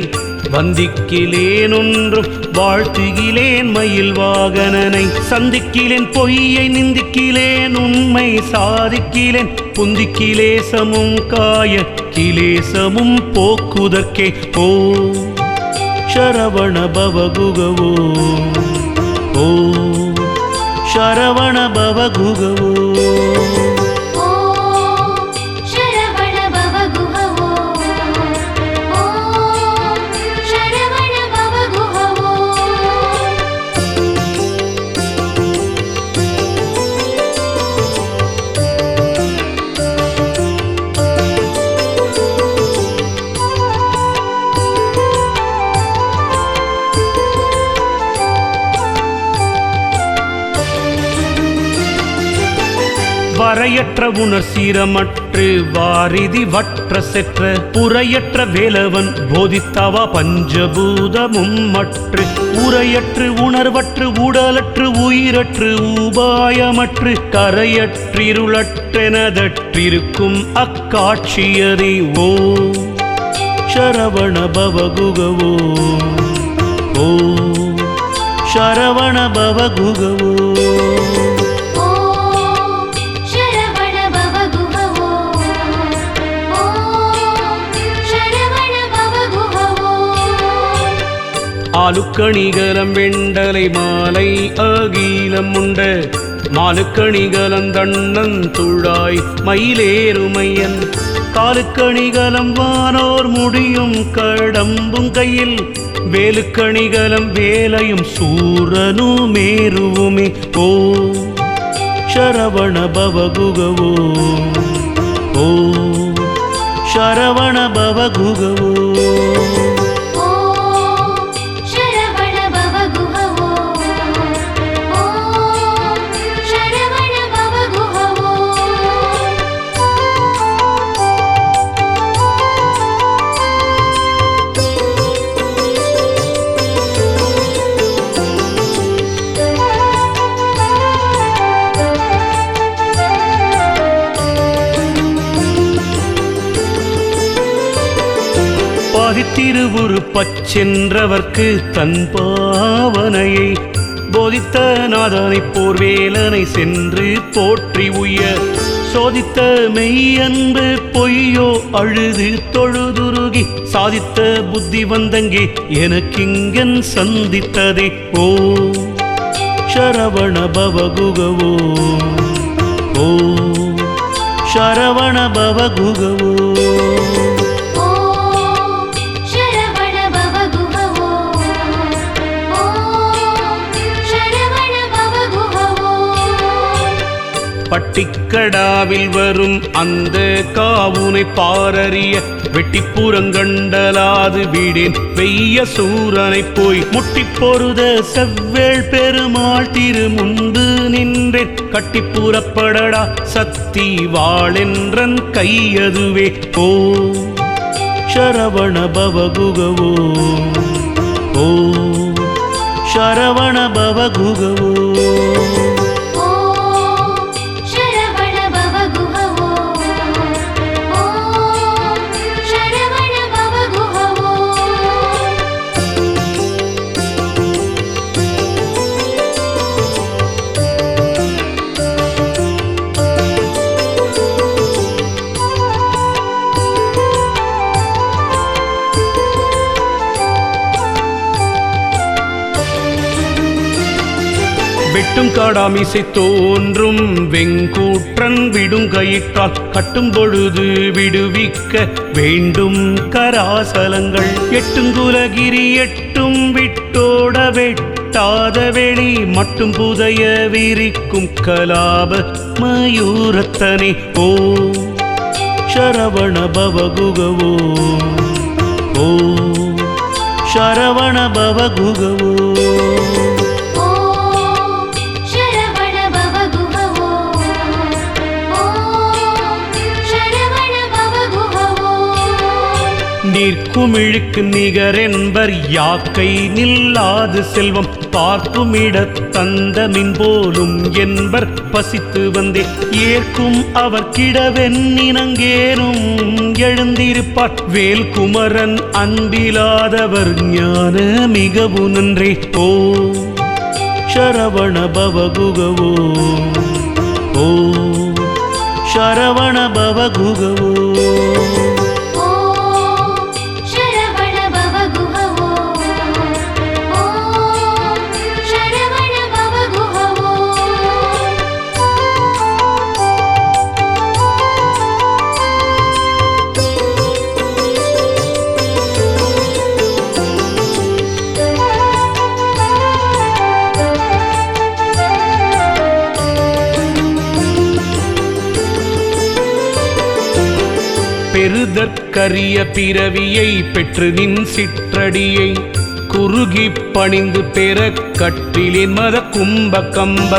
வந்திக்கிலேன் ஒன்றும் வாழ்த்துகிலேன் மயில் வாகனனை சந்திக்கிலேன் பொய்யை நிந்திக்கிலேன் உண்மை சாதிக்கிலேன் புந்திக்கிலேசமும் காய கிலேசமும் போக்குதற்கே ஓ சரவண பவகுகவோ ஓ சரவண பவகுகவோ வரையற்ற உணர் சீரமற்று வாரிதி வற்ற செற்ற புறையற்ற வேலவன் போதித்தவா பஞ்சபூதமும் மற்று உரையற்று உணர்வற்று உடலற்று உயிரற்று உபாயமற்று கரையற்றிருளற்றெனதற்றிருக்கும் அக்காட்சியதே ஓ சரவண பவகுகவோ ஓ சரவண பவகுகவோ ஆலுக்கணிகலம் வெண்டலை மாலை அகீலம் உண்ட மாலுக்கணிகலம் தண்ணன் துழாய் மயிலேறுமையன் காலுக்கணிகலம் வானோர் முடியும் கடம்பும் கையில் வேலுக்கணிகலம் வேலையும் சூரனும் மேருவுமே ஓ சரவண பவகுகவோ ஓ சரவண பவகுகவோ திருவுரு பச்சென்றவர்க்கு தன் பாவனையை போதித்த நாதனை போர்வேலனை சென்று போற்றி உய்ய சோதித்த மெய்யன்பு பொய்யோ அழுது தொழுதுருகி சாதித்த புத்தி வந்தங்கே எனக்கிங்கன் சந்தித்ததே ஓ சரவண பவகுகவோ ஓ சரவண பவகுகவோ பட்டிக்கடாவில் வரும் அந்த காவுனை பாரறிய வெட்டிப்புறங்கண்டலாது வீடேன் வெய்ய சூரனை போய் முட்டி பொருத செவ்வேள் பெருமாள் திரு முன்பு நின்றேன் கட்டி புறப்படடா சக்தி வாளென்றன் கையதுவே ஓ சரவண பவகுகவோ ஓ சரவண பவகுகவோ வெட்டும் காடாமிசை தோன்றும் வெங்கூற்றன் விடும் கயிற்றால் கட்டும் பொழுது விடுவிக்க வேண்டும் கராசலங்கள் எட்டுங்குலகிரி எட்டும் விட்டோட வெட்டாத வெளி மட்டும் புதைய விரிக்கும் கலாப மயூரத்தனே ஓ சரவண பவகுகவோ ஓ சரவண பவகுகவோ நீர்க்குமிழுக்கு நிகரென்பர் யாக்கை நில்லாது செல்வம் பார்க்குமிடத் தந்த மின் போலும் என்பர் பசித்து வந்தே ஏற்கும் அவர் கிடவென்னினங்கேனும் எழுந்திருப்பார் வேல்குமரன் அன்பிலாதவர் ஞான மிகவும் நன்றே ஓ சரவண பவகுகவோ ஓ சரவண பவகுகவோ பெறுதற்கரிய பிறவியை பெற்று நின் சிற்றடியை குறுகி பணிந்து பெற கட்டிலின் மத கும்ப கம்ப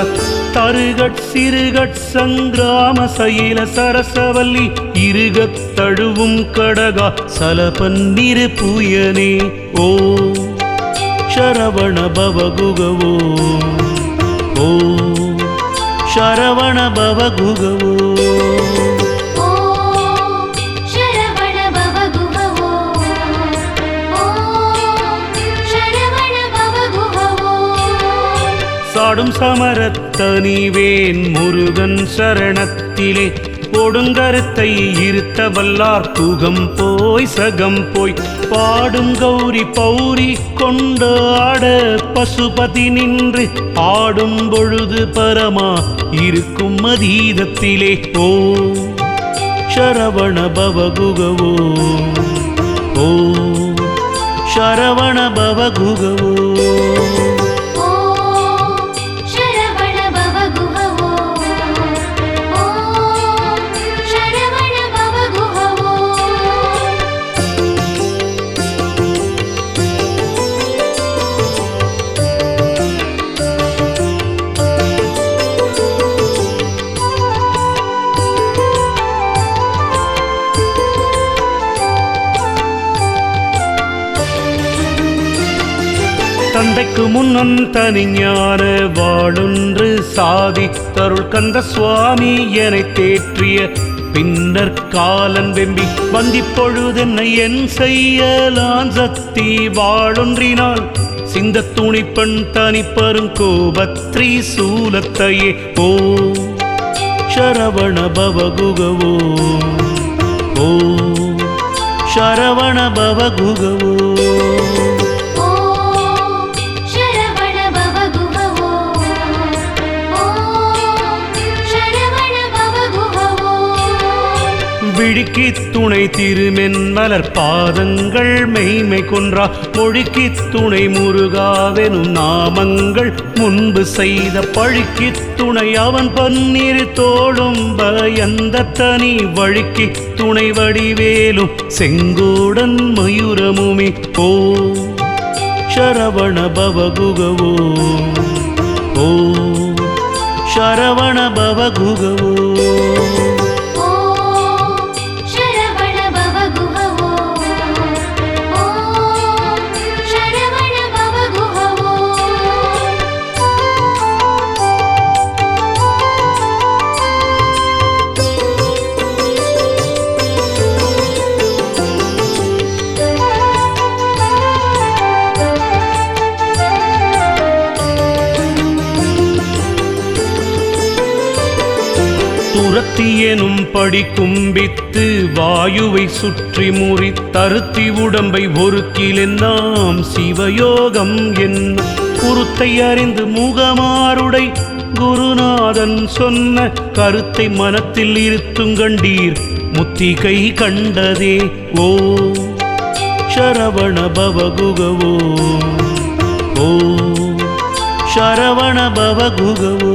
தருகட் சிறுகட் சங்கிராம சயில சரசவல்லி இருகத் தழுவும் கடகா சலபன்னிரு புயனே ஓ சரவண பவகுகவோ ஓ சரவண பவகுகவோ சாடும் சமரத்தனிவேன் முருகன் சரணத்திலே கொடுங்கருத்தை இருத்த வல்லார் குகம் போய் சகம் போய் பாடும் கௌரி பௌரி கொண்டாட பசுபதி நின்று ஆடும் பொழுது பரமா இருக்கும் அதீதத்திலே ஓ ಶರವಣ ಭವಗುಗವೋ ಓಂ ಶರವಣ ಭವಗುಗವೋ தந்தைக்கு முன்னன் தனிஞான வாழொன்று சாதித்தருள் கந்த சுவாமி என தேற்றிய பின்னர் காலன் வெம்பி வந்திப்பொழுதென்னை என் செய்யலான் சக்தி வாழொன்றினால் சிந்த துணிப்பெண் தனிப்பெரும் கோபத்ரி சூலத்தையே ஓ சரவண பவகுகவோ ஓ சரவண பவகுகவோ விழிக்கு துணை திருமென் மலர் பாதங்கள் மெய்மை கொன்றா மொழிக்கு துணை முருகாவெனும் நாமங்கள் முன்பு செய்த பழிக்கு துணை அவன் பன்னீர் தோளும் பயந்த தனி வழிக்கு துணை வடிவேலும் செங்கோடன் மயூரமுமே ஓ சரவண பவகுகவோ ஓ சரவண பவகுகவோ துரத்தி எனும் படி கும்பித்து வாயுவை சுற்றி முறி தருத்தி உடம்பை ஒருக்கிலெல்லாம் சிவயோகம் என்ன குருத்தை அறிந்து முகமாருடை குருநாதன் சொன்ன கருத்தை மனத்தில் இருத்துங்கண்டீர் முத்திகை கண்டதே ஓ சரவண பவகுகவோ ஓ சரவண பவகுகவோ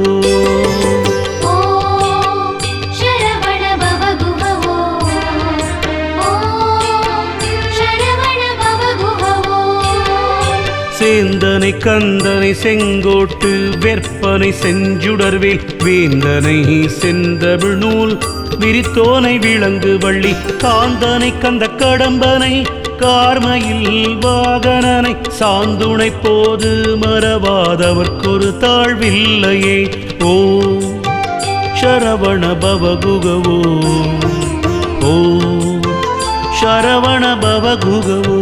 சேந்தனை கந்தனை செங்கோட்டு வெற்பனை செஞ்சுடர்வே வேந்தனை செந்தமிழ் நூல் விரித்தோனை விளங்கு வள்ளி காந்தனை கந்த கடம்பனை கார்மையில் வாகனனை சாந்துணை போது மறவாதவர்க்கொரு தாழ்வில்லையே ஓ சரவண பவகுகவோ ஓ சரவண பவகுகவோ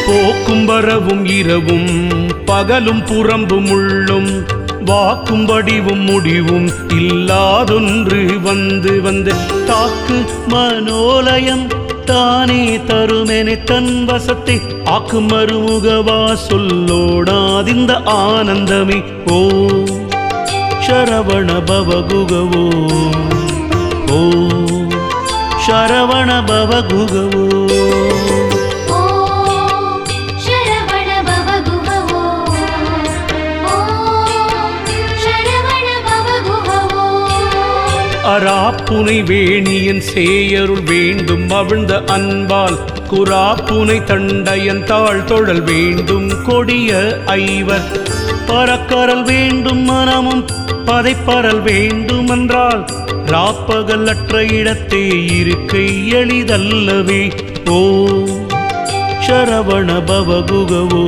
போக்கும் வரவும் இரவும் பகலும் புறம்பும் உள்ளும் வாக்கும் வடிவும் முடிவும் இல்லாதொன்று வந்து வந்து தாக்கு மனோலயம் தானே தருமென தன் வசத்தை ஆக்கும் மறுமுகவா சொல்லோடாதிந்த ஆனந்தமே ஓ சரவண பவகுகவோ ஓ சரவண பவகுகவோ அராப்புனை வேணியன் சேயருள் வேண்டும் அவிழ்ந்த அன்பால் குராப்புனை தண்டையன் தாழ் தொழல் வேண்டும் கொடிய ஐவர் பறக்கரல் வேண்டும் மனமும் பதைப்பரல் வேண்டுமென்றால் ராப்பகல் அற்ற இடத்தே இருக்கை எளிதல்லவே ஓ சரவண பவகுகவோ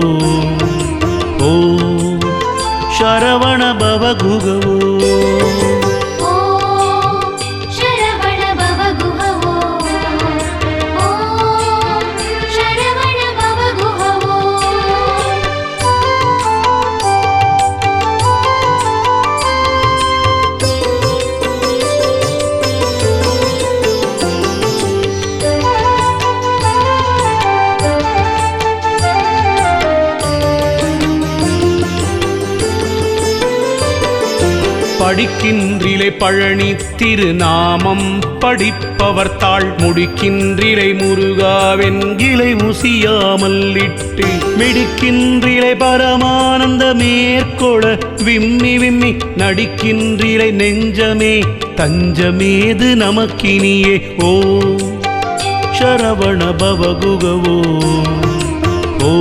ஓ சரவண பவகுகவோ படிக்கின்றிலை பழனி திருநாமம் படிப்பவர் தாள் முடிக்கின்றிலை முருகாவென்கிளை முசியாமல் இட்டு மிடிக்கின்றிலை பரமானந்த மேற்கொள விம்மி விம்மி நடிக்கின்றிலை நெஞ்சமே தஞ்சமேது நமக்கினியே ஓ சரவண பவகுகவோ ஓ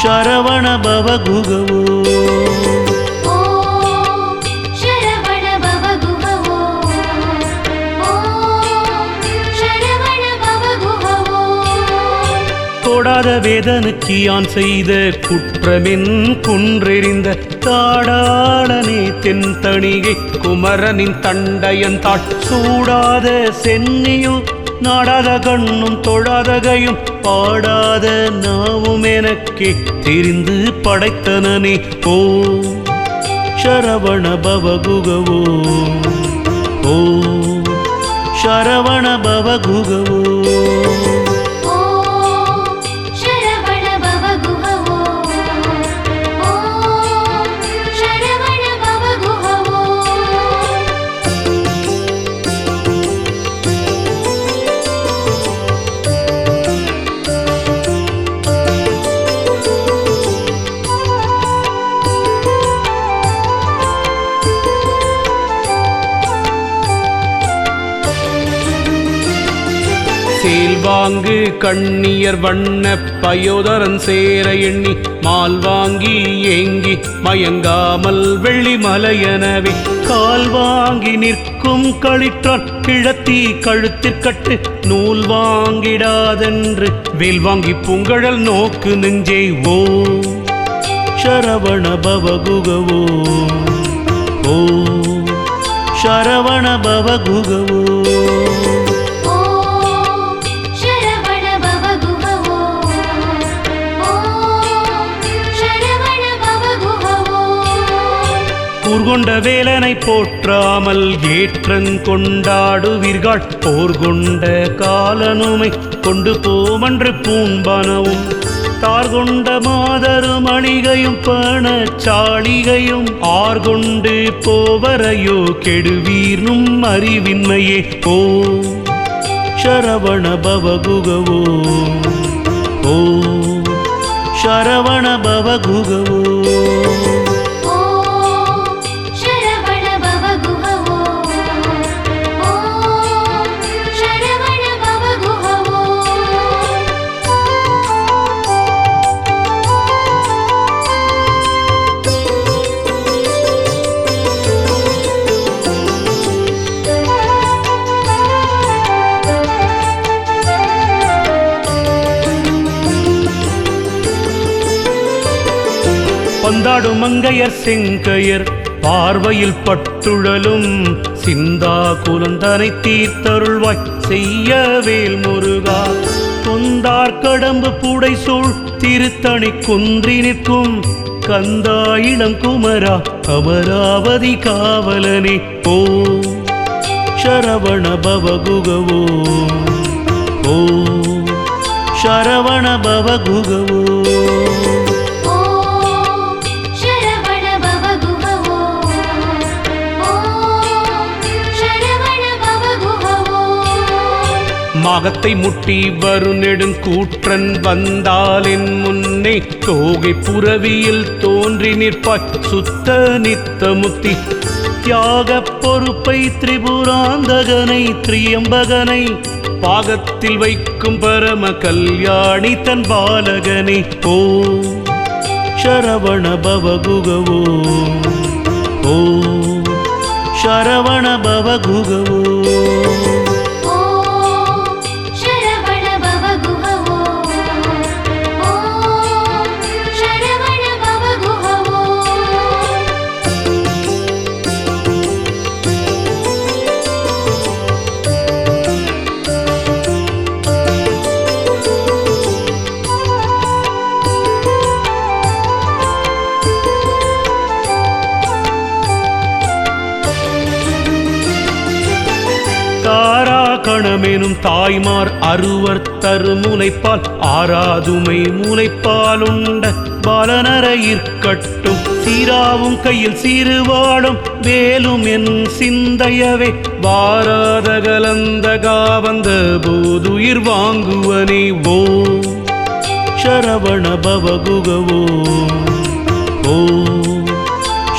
சரவண பவகுகவோ கோடாத வேதனுக்கு யான் செய்த குற்றமென் குன்றெறிந்த தாடாளனே தென்தணிகை குமரனின் தண்டையன் தாட் சூடாத சென்னியோ நாடாத கண்ணும் தொழாதகையும் பாடாத நாவும் எனக்கே தெரிந்து படைத்தனனே ஓ சரவண பவகுகவோ ஓ சரவண பவகுகவோ சேல்வாங்கு கண்ணியர் வண்ண பயோதரன் சேர எண்ணி மால் வாங்கி ஏங்கி மயங்காமல் வெள்ளி மலையனவே கால் வாங்கி நிற்கும் களிற்றான் கிழத்தி கழுத்திற்கட்டு நூல் வாங்கிடாதென்று வேல் வாங்கி பூங்கழல் நோக்கு நெஞ்சே ஓ சரவண பவகுகவோ ஓ சரவண பவகுகவோ கூர்கொண்ட வேலனை போற்றாமல் ஏற்றங்கொண்டாடுவீர்கள் போர்கொண்ட காலனுமை கொண்டு போமன்று பூம்பனவும் தார்கொண்ட மாதரும் அணிகையும் பணச்சாளிகையும் ஆர்கொண்டு போவரையோ கெடுவீர்னும் அறிவின்மையே ஓ சரவண பவகுகவோ ஓ சரவண பவகுகவோ பந்தாடும் மங்கையர் செங்கையர் பார்வையில் பட்டுழலும் சிந்தா குலந்தனை தீர்த்தருள்வாய் செய்ய வேல் முருகா தொந்தார் கடம்பு புடை சூழ் திருத்தணி குன்றி நிற்கும் கந்தா இளம் குமரா அமராவதி காவலனே ஓ சரவண பவகுகவோ ஓ சரவண பவகுகவோ மாகத்தை முட்டி வரு நெடுங்கூற்றன் வந்தால் என் முன்னே தோகை புறவியில் தோன்றி நிற்பாய் சுத்த நித்த முத்தி தியாக பொறுப்பை திரிபுராந்தகனை திரியம்பகனை பாகத்தில் வைக்கும் பரம கல்யாணி தன் பாலகனே ஓ சரவண பவகுகவோ ஓ சரவண பவகுகவோ கணமெனும் தாய்மார் அருவர் தரு முலைப்பால் ஆராதுமை முலைப்பால் உண்ட பாலனரையிற்கட்டும் சீராவும் கையில் சிறுவாடும் வேலும் என் சிந்தையவே பாராத கலந்த காவந்த போதுயிர் வாங்குவனே ஓ சரவண பவகுகவோ ஓ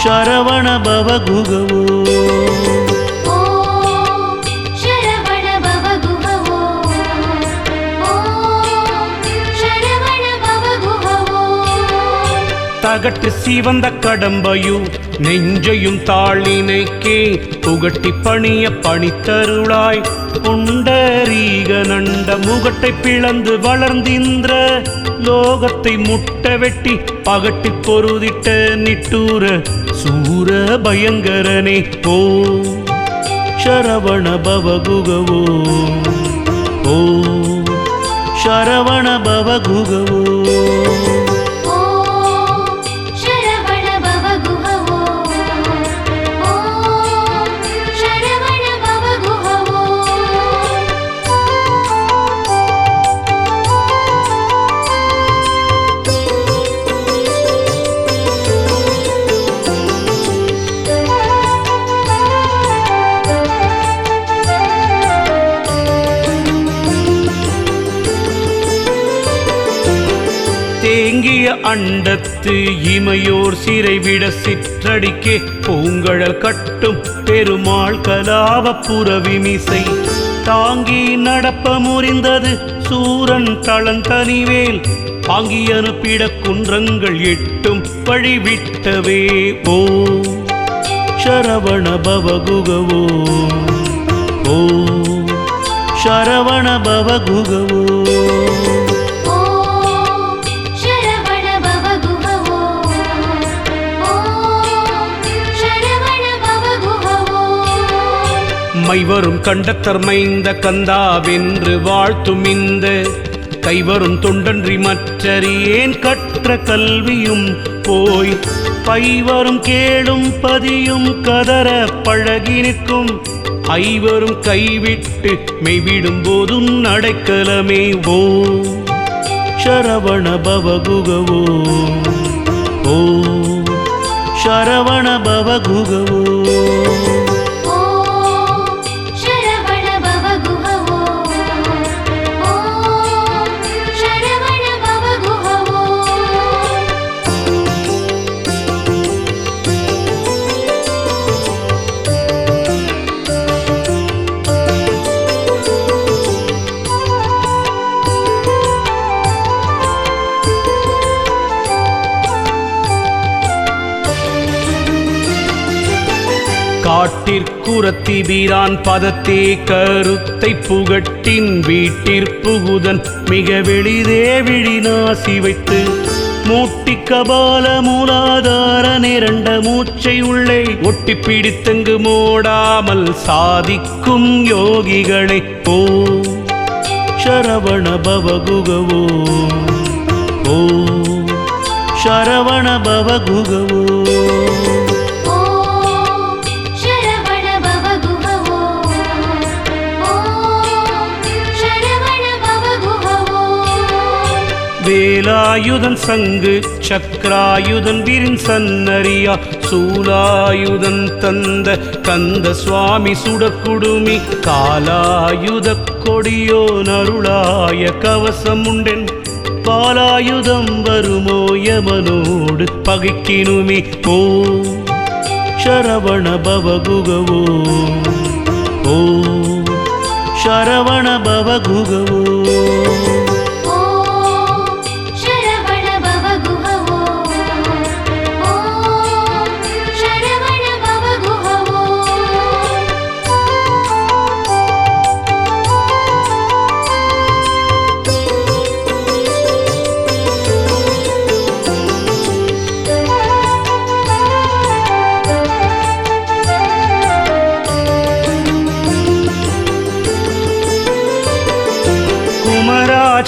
சரவண பவகுகவோ தகட்டு சிவந்த கடம்பையும் நெஞ்சையும் தாளினைக்கே புகட்டி பணிய பணித்தருளாய் புண்டரீக நண்ட முகட்டை பிளந்து வளர்ந்திந்திர லோகத்தை முட்ட வெட்டி பகட்டி பொருதிட்ட நிட்டூர சூர பயங்கரனே ஓ சரவண பவகுகவோ ஓ சரவண பவகுகவோ தேங்கிய அண்டத்து இமையோர் சிறைவிட சிற்றடிக்கே பூங்கழல் கட்டும் பெருமாள் கலாவ புறவிமிசை தாங்கி நடப்ப முறிந்தது சூரன் தளந்தனிவேல் தாங்கி அனுப்பிட குன்றங்கள் எட்டும் வழிவிட்டவே ஓ சரவண பவகுகவோ ஓ சரவண பவகுகவோ மைவரும் கண்டத்தர் மைந்த கந்தாவென்று வாழ்த்தும் இந்த கைவரும் தொண்டன்றி மற்றறியேன் கற்ற கல்வியும் போய் பைவரும் கேளும் பதியும் கதற பழகி நிற்கும் ஐவரும் கைவிட்டு மெய்விடும் போதும் அடைக்கலமே ஓ சரவண பவகுகவோ ஓ சரவண பவகுகவோ காட்டிற்குரத்தி வீரான் பதத்தே கருத்தை புகட்டின் வீட்டிற்புகுதன் மிக வெளிதே விழிநாசி வைத்து மூட்டி கபால மூலாதார நிரண்ட மூச்சை உள்ளே ஒட்டி பிடித்தங்கு மூடாமல் சாதிக்கும் யோகிகளே ஓ சரவண பவகுகவோ ஓ சரவண பவகுகவோ வேலாயுதன் சங்கு சக்கராயுதன் விரின் சன்னரியா சூலாயுதன் தந்த கந்த சுவாமி சுடக்குடுமி காலாயுத கொடியோ நருளாய கவசம் உண்டென் பாலாயுதம் வருமோ யமனோடு பகைக்கினுமே ஓ சரவண பவகுகவோ ஓ சரவண பவகுகவோ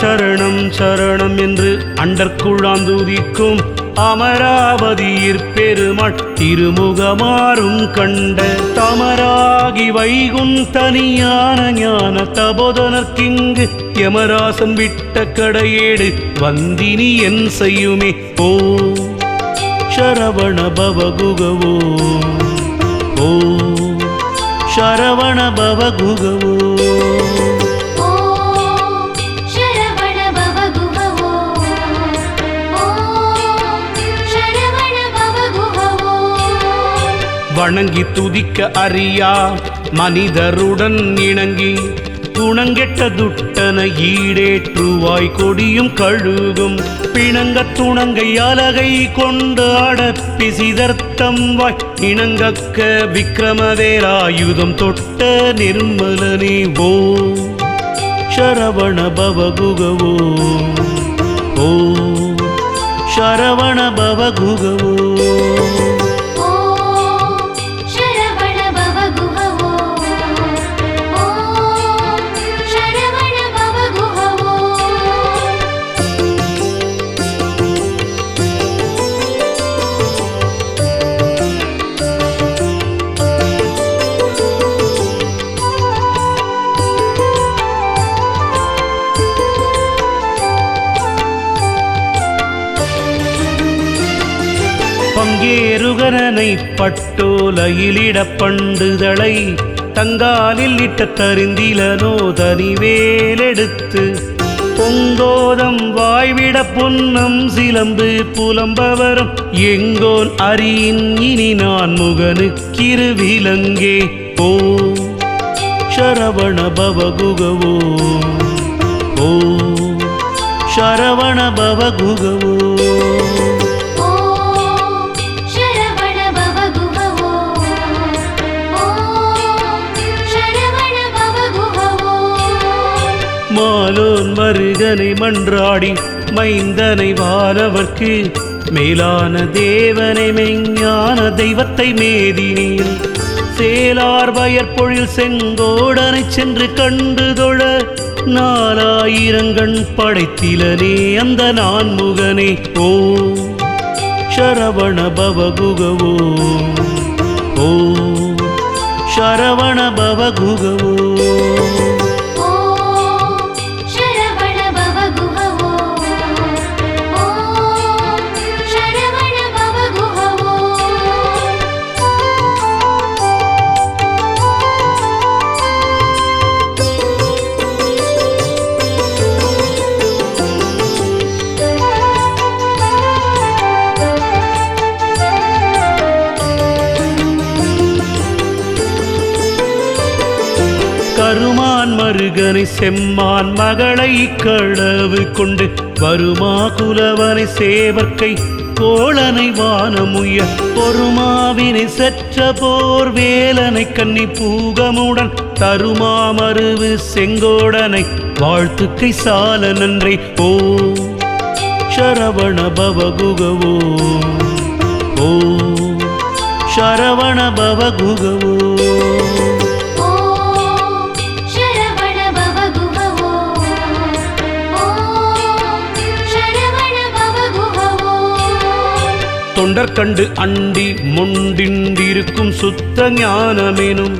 சரணம் சரணம் என்று அண்டற்குழாந்துதிக்கும் அமராவதியிற் பெருமாள் திருமுகமாறும் கண்ட தமராகி வைகுந்தனியான ஞான தபோதனர்க்கிங்கு யமராசன் விட்ட கடையேடு வந்தினி என் செய்யுமே ஓ ಶರವಣ ಭವಗುಗವೋ ಓಂ ಶರವಣ ಭವಗುಗವೋ வணங்கி துதிக்க அறியா மனிதருடன் இணங்கி குணங்கெட்ட துட்டன ஈடேற்றுவாய் கொடியும் கழுகும் பிணங்க துணங்கை அலகை கொண்டு அடப்பிசிதர்த்தம் வாய் இணங்கக்க விக்ரமவேலாயுதம் தொட்ட நிர்மலனே ஓ சரவண பவகுகவோ ஓ சரவண பவகுகவோ பங்கேறுகரனை பட்டோலையிலிட பண்டுதளை தங்காலில் இட்ட தருந்திலனோ தனிவேலெடுத்து பொங்கோதம் வாய்விட பொன்னம் சிலம்பு புலம்பவரும் எங்கோன் அறியின் இனி நான் முகனுக்கிரு விலங்கே ஓ சரவண பவகுகவோ ஓ சரவண பவகுகவோ மாலோன் மருகனை மன்றாடி மைந்தனை வானவர்க்கு மேலான தேவனை மெஞ்ஞான தெய்வத்தை மேதினியில் சேலார் வயற்பொழில் செங்கோடனை சென்று கண்டு தொழ 4000 படைத்திலனே அந்த நான்முகனே ஓ சரவண பவகுகவோ ஓ சரவண பவகுகவோ கருமான் மருகனை செம்மான் மகளை களவு கொண்டு வருமா குலவனை சேவர்க்கை கோளனை வானமுய பொறுமாவினை செற்ற போர் வேலனை கன்னி பூகமுடன் தருமா மருவு செங்கோடனை வாழ்த்துக்கை சால நன்றே ஓ சரவண பவகுகவோ ஓ சரவண பவகுகவோ தொண்டர் கண்டு அண்டி முண்டிண்டிருக்கும் சுத்த ஞானமேனும்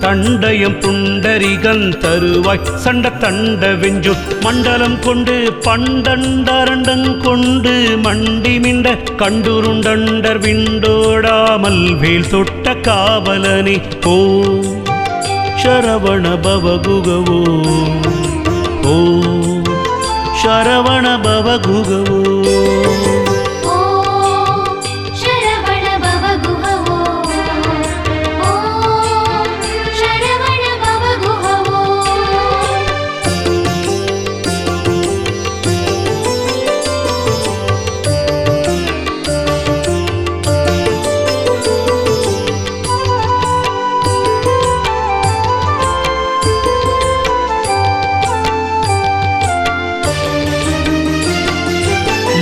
தண்டயம் புண்டரிகன் தருவாய் சண்ட தண்ட வெஞ்சு மண்டலம் கொண்டு பண்டண்டரண்டங் கொண்டு மண்டி மிண்ட கண்டுருண்டண்டர் விண்டோடாமல் வேல் தொட்ட காவலனே ஓ சரவண பவகுகவோ ஓ சரவண பவகுகவோ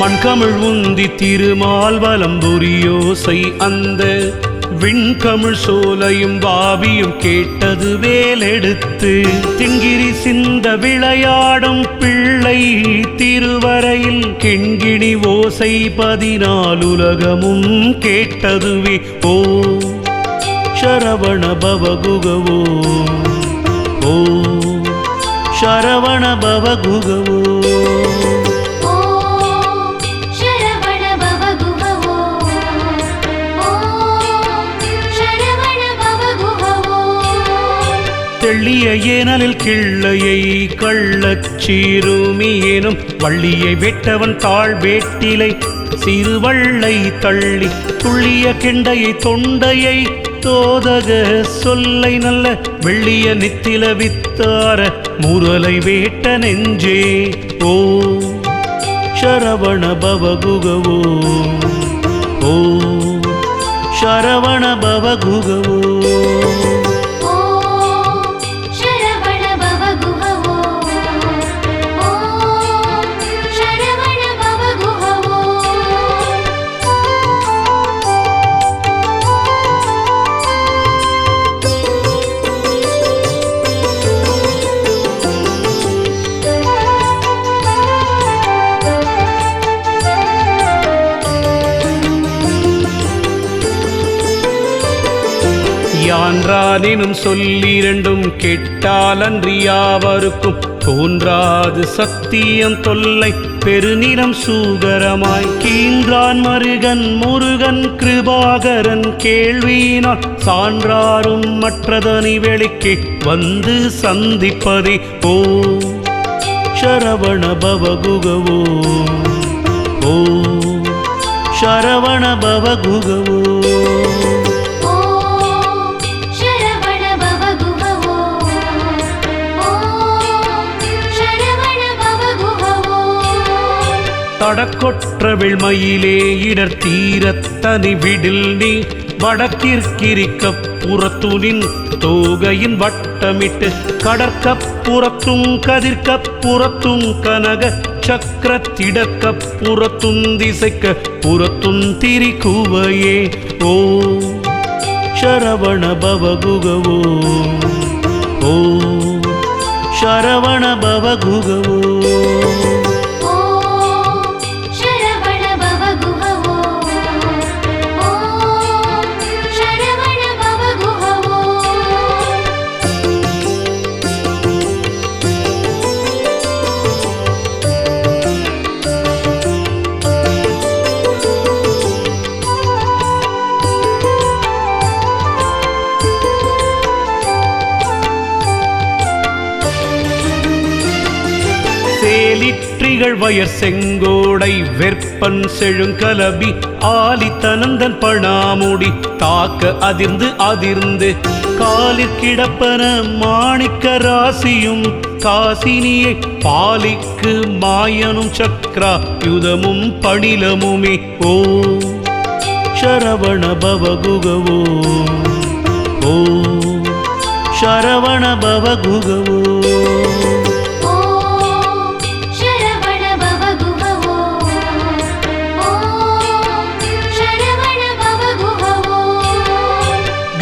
மண்கமிழ் உந்தி திருமால் வலம்புரியோசை அந்த விண்கமிழ் சோலையும் வாவியும் கேட்டது வேலெடுத்து திங்கிரி சிந்த விளையாடும் பிள்ளை திருவரையில் கிண்கிணி ஓசை 14 உலகமும் கேட்டதுவே ஓ சரவண பவகுகவோ ஓ சரவண பவகுகவோ சேனலில் கிள்ளையை கள்ளச்சீருமி எனும் வள்ளியை வெட்டவன் தாழ் வேட்டிலை சிறுவள்ளை தள்ளி துள்ளிய கெண்டையை தொண்டையை தோதக சொல்லை நல்ல வெள்ளிய நித்தில வித்தார முரலை வேட்ட நெஞ்சே ஓ சரவண பவகுகவோ ஓ சரவண பவகுகவோ யான்றானினும் சொல்லிரண்டும் கெட்டாலன்றி யாவருக்கும் தோன்றாது சத்தியம் தொல்லை பெருநிறம் சூகரமாய் கீன்றான் மருகன் முருகன் கிருபாகரன் கேள்வியினால் சான்றாரும் மற்றதனி வெளிக்கே வந்து சந்திப்பதே ஓ சரவண பவகுகவோ ஓ சரவண பவகுகவோ தடக்கொற்ற வெள்மயிலே இடர் தீரத்தனி விடில் நீ வடக்கிற்கிரிக்க புறத்துனின் தோகையின் வட்டமிட்டு கடற்கப் புறத்தும் கதிர்க்கப் புறத்தும் கனக சக்கரத்திடக்கப் புறத்தும் திசைக்க புறத்தும் திரிக்குவையே ஓ சரவண பவகுகவோ ஓ சரவண பவகுகவோ சேலிற்றிகள் வயர் செங்கோடை வெற்பன் செழுங்கலபி ஆலி தனந்தன் பணாமுடி தாக்க அதிர்ந்து அதிர்ந்து காலிற் கிடப்பன மாணிக்க ராசியும் காசினியை பாலிக்கு மாயனும் சக்ரா யுதமும் பணிலமுமே ஓ சரவண பவகுகவோ ஓ சரவண பவகுகவோ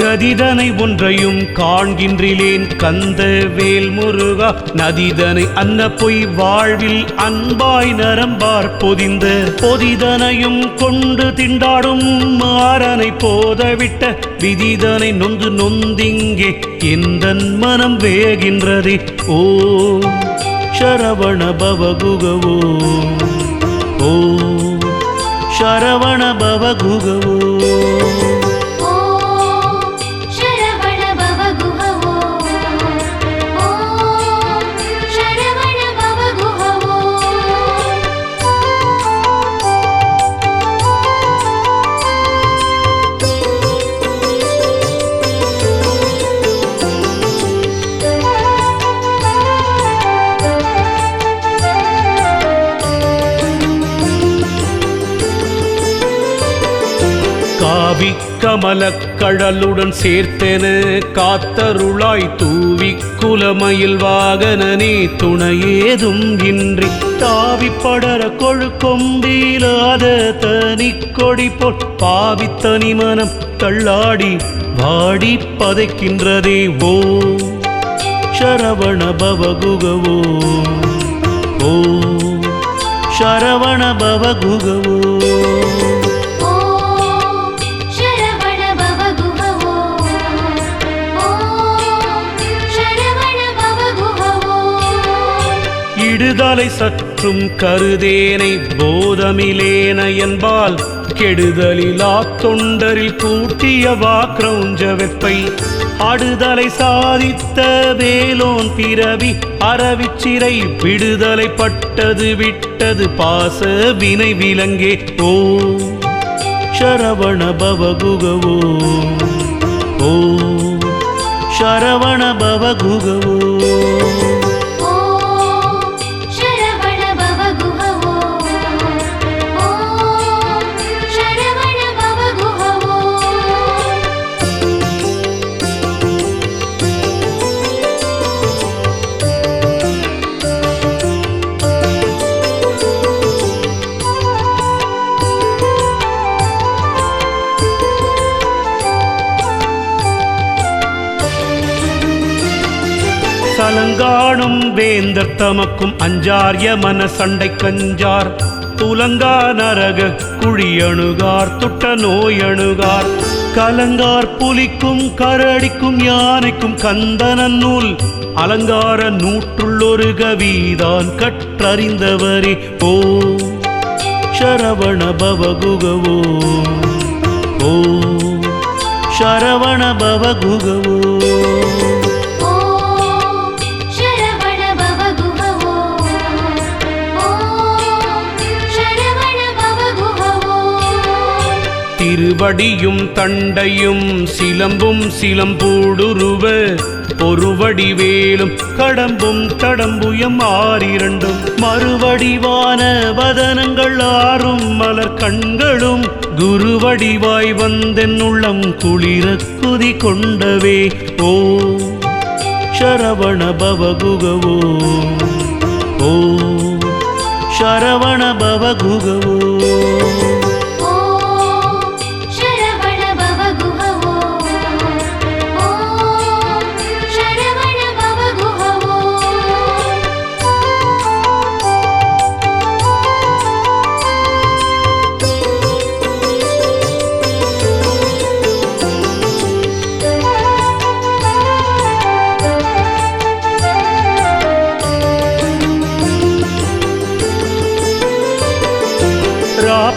கதிதனை ஒன்றையும் காண்கின்றிலேன் கந்த வேல் முருகா நதிதனை அன்ன பொய் வாழ்வில் அன்பாய் நரம்பார் பொதிந்த பொதிதனையும் கொண்டு திண்டாடும் மாறனை போதவிட்ட விதிதனை நொந்து நொந்திங்கே எந்தன் மனம் வேகின்றதே ஓ சரவண பவகுகவோ ஓ சரவண பவகுகவோ காவி கமலக் கடலுடன் சேர்த்தென காத்தருளாய் தூவி குலமயில் வாகனனே துணையேதும் இன்றி தாவி படர கொழுக்கொம்பிலாத தனி கொடி போல் பாவித்தனி மனம் தள்ளாடி வாடி பதைக்கின்றதே ஓ சரவண பவகுகவோ ஓ சரவண பவகுகவோ இடுதலை சற்றும் கருதேனை போதமிலேன என்பால் கெடுதலிலா தொண்டரில் கூட்டிய வாக்ரௌஞ்ச வெப்பை அடுதலை சாதித்த வேலோன் பிறவி அறவிச்சிறை விடுதலை பட்டது விட்டது பாச வினை விலங்கே ஓ சரவண பவகுகவோ ஓ சரவண பவகுகவோ சலங்காணும் வேந்தர் தமக்கும் அஞ்சார்ய மன சண்டை கஞ்சார் துலங்கா நரக குழியணுகார் துட்ட நோயணுகார் கலங்கார் புலிக்கும் கரடிக்கும் யானைக்கும் கந்தனன் நூல் அலங்கார நூற்றுள்ளொரு கவிதான் கற்றறிந்தவரே ஓ சரவண பவகுகவோ ஓ சரவண பவகுகவோ திருவடியும் தண்டையும் சிலம்பும் சிலம்பூடுருவ பொருவடி வேலும் கடம்பும் தடம்புயம் ஆறிரண்டும் மறுவடிவான வதனங்கள் ஆறும் மலர் கண்களும் குருவடிவாய் வந்தென் உள்ளம் குளிர குதி கொண்டவே ஓ சரவண பவகுகவோ ஓ சரவண பவகுகவோ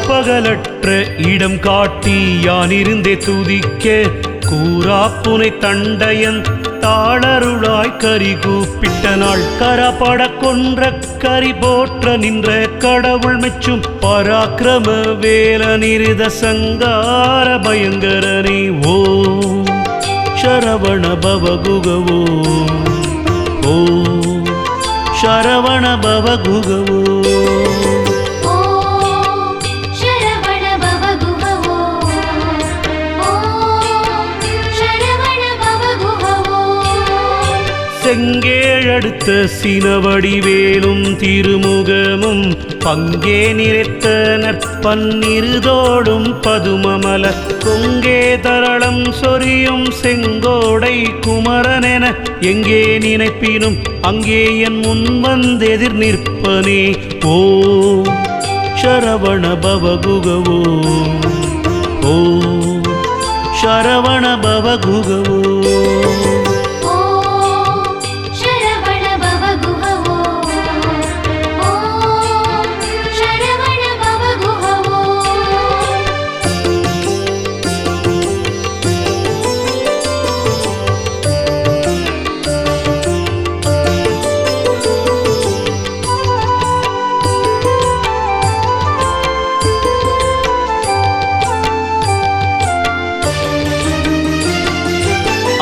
பகலற்ற இடம் காட்டி யானிருந்தே துதிக்க கூறாப்புனை தண்டையன் தாளருளாய் கரி கூப்பிட்ட நாள் கரப்பட கொன்ற கரி போற்ற நின்ற கடவுள் மெச்சும் பராக்கிரம வேல நிருத சங்கார பயங்கரனே ஓ சரவண பவகுகவோ ஓ சரவண பவகுகவோ செங்கேழடுத்த சினவடி வேலும் திருமுகமும் பங்கே நிறைத்த நற்பன்னிருதோடும் பதுமமல கொங்கே தரளம் சொரியும் செங்கோடை குமரனென எங்கே நினைப்பினும் அங்கே என் முன் வந்தெதிர் நிற்பனே ஓ சரவண பவகுகவோ ஓ சரவண பவகுகவோ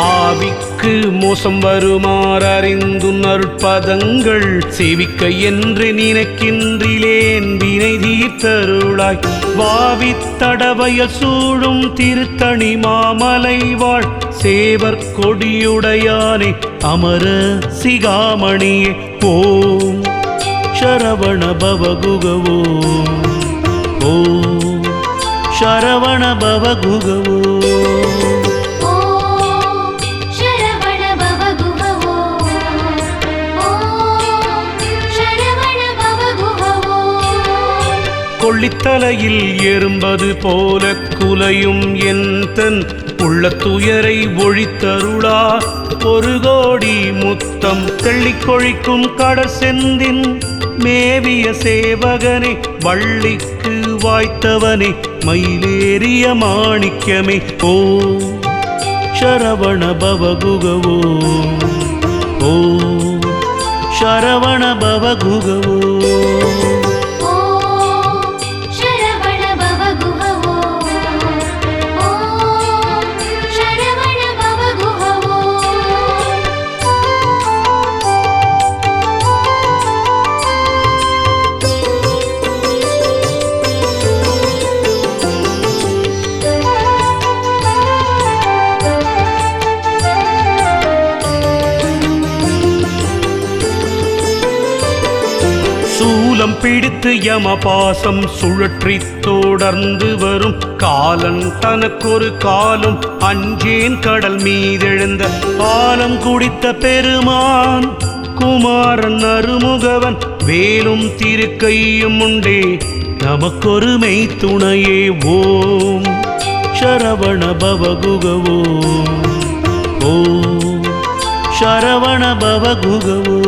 ஆவிக்கு மோசம் வருமாறறிந்துன் அருட்பதங்கள் சேவிக்க என்று நினைக்கின்றிலேன் வினை தீர்த்தருளாய் வாவித்தடவயல் சூழும் திருத்தணி மாமலை வாழ் சேவர் கொடியுடையானே அமர சிகாமணியே ஓம் சரவண பவகுகவோ ஓ சரவண பவகுகவோ கொள்ளித்தலையில் எறும்பது போல குலையும் என் தன் உள்ள துயரை ஒழித்தருளா ஒரு கோடி முத்தம் தெள்ளிக் கொழிக்கும் கடற் செந்தின் மேவிய சேவகனே வள்ளிக்கு வாய்த்தவனே மயிலேறிய மாணிக்கமே ஓ ಶರವಣ ಭವಗುಗವೋ ಓಂ ಶರವಣ ಭವಗುಗವೋ சூலம் பிடித்து யமபாசம் சுழற்றி தொடர்ந்து வரும் காலன் தனக்கொரு காலம் அஞ்சேன் கடல் மீதெழுந்த பாலம் குடித்த பெருமான் குமாரன் அருமுகவன் வேலும் திருக்கையும் உண்டே நமக்கொரு மெய்த்துணையே ஓம் சரவண பவகுகவோ ஓம் சரவண பவகுகவோ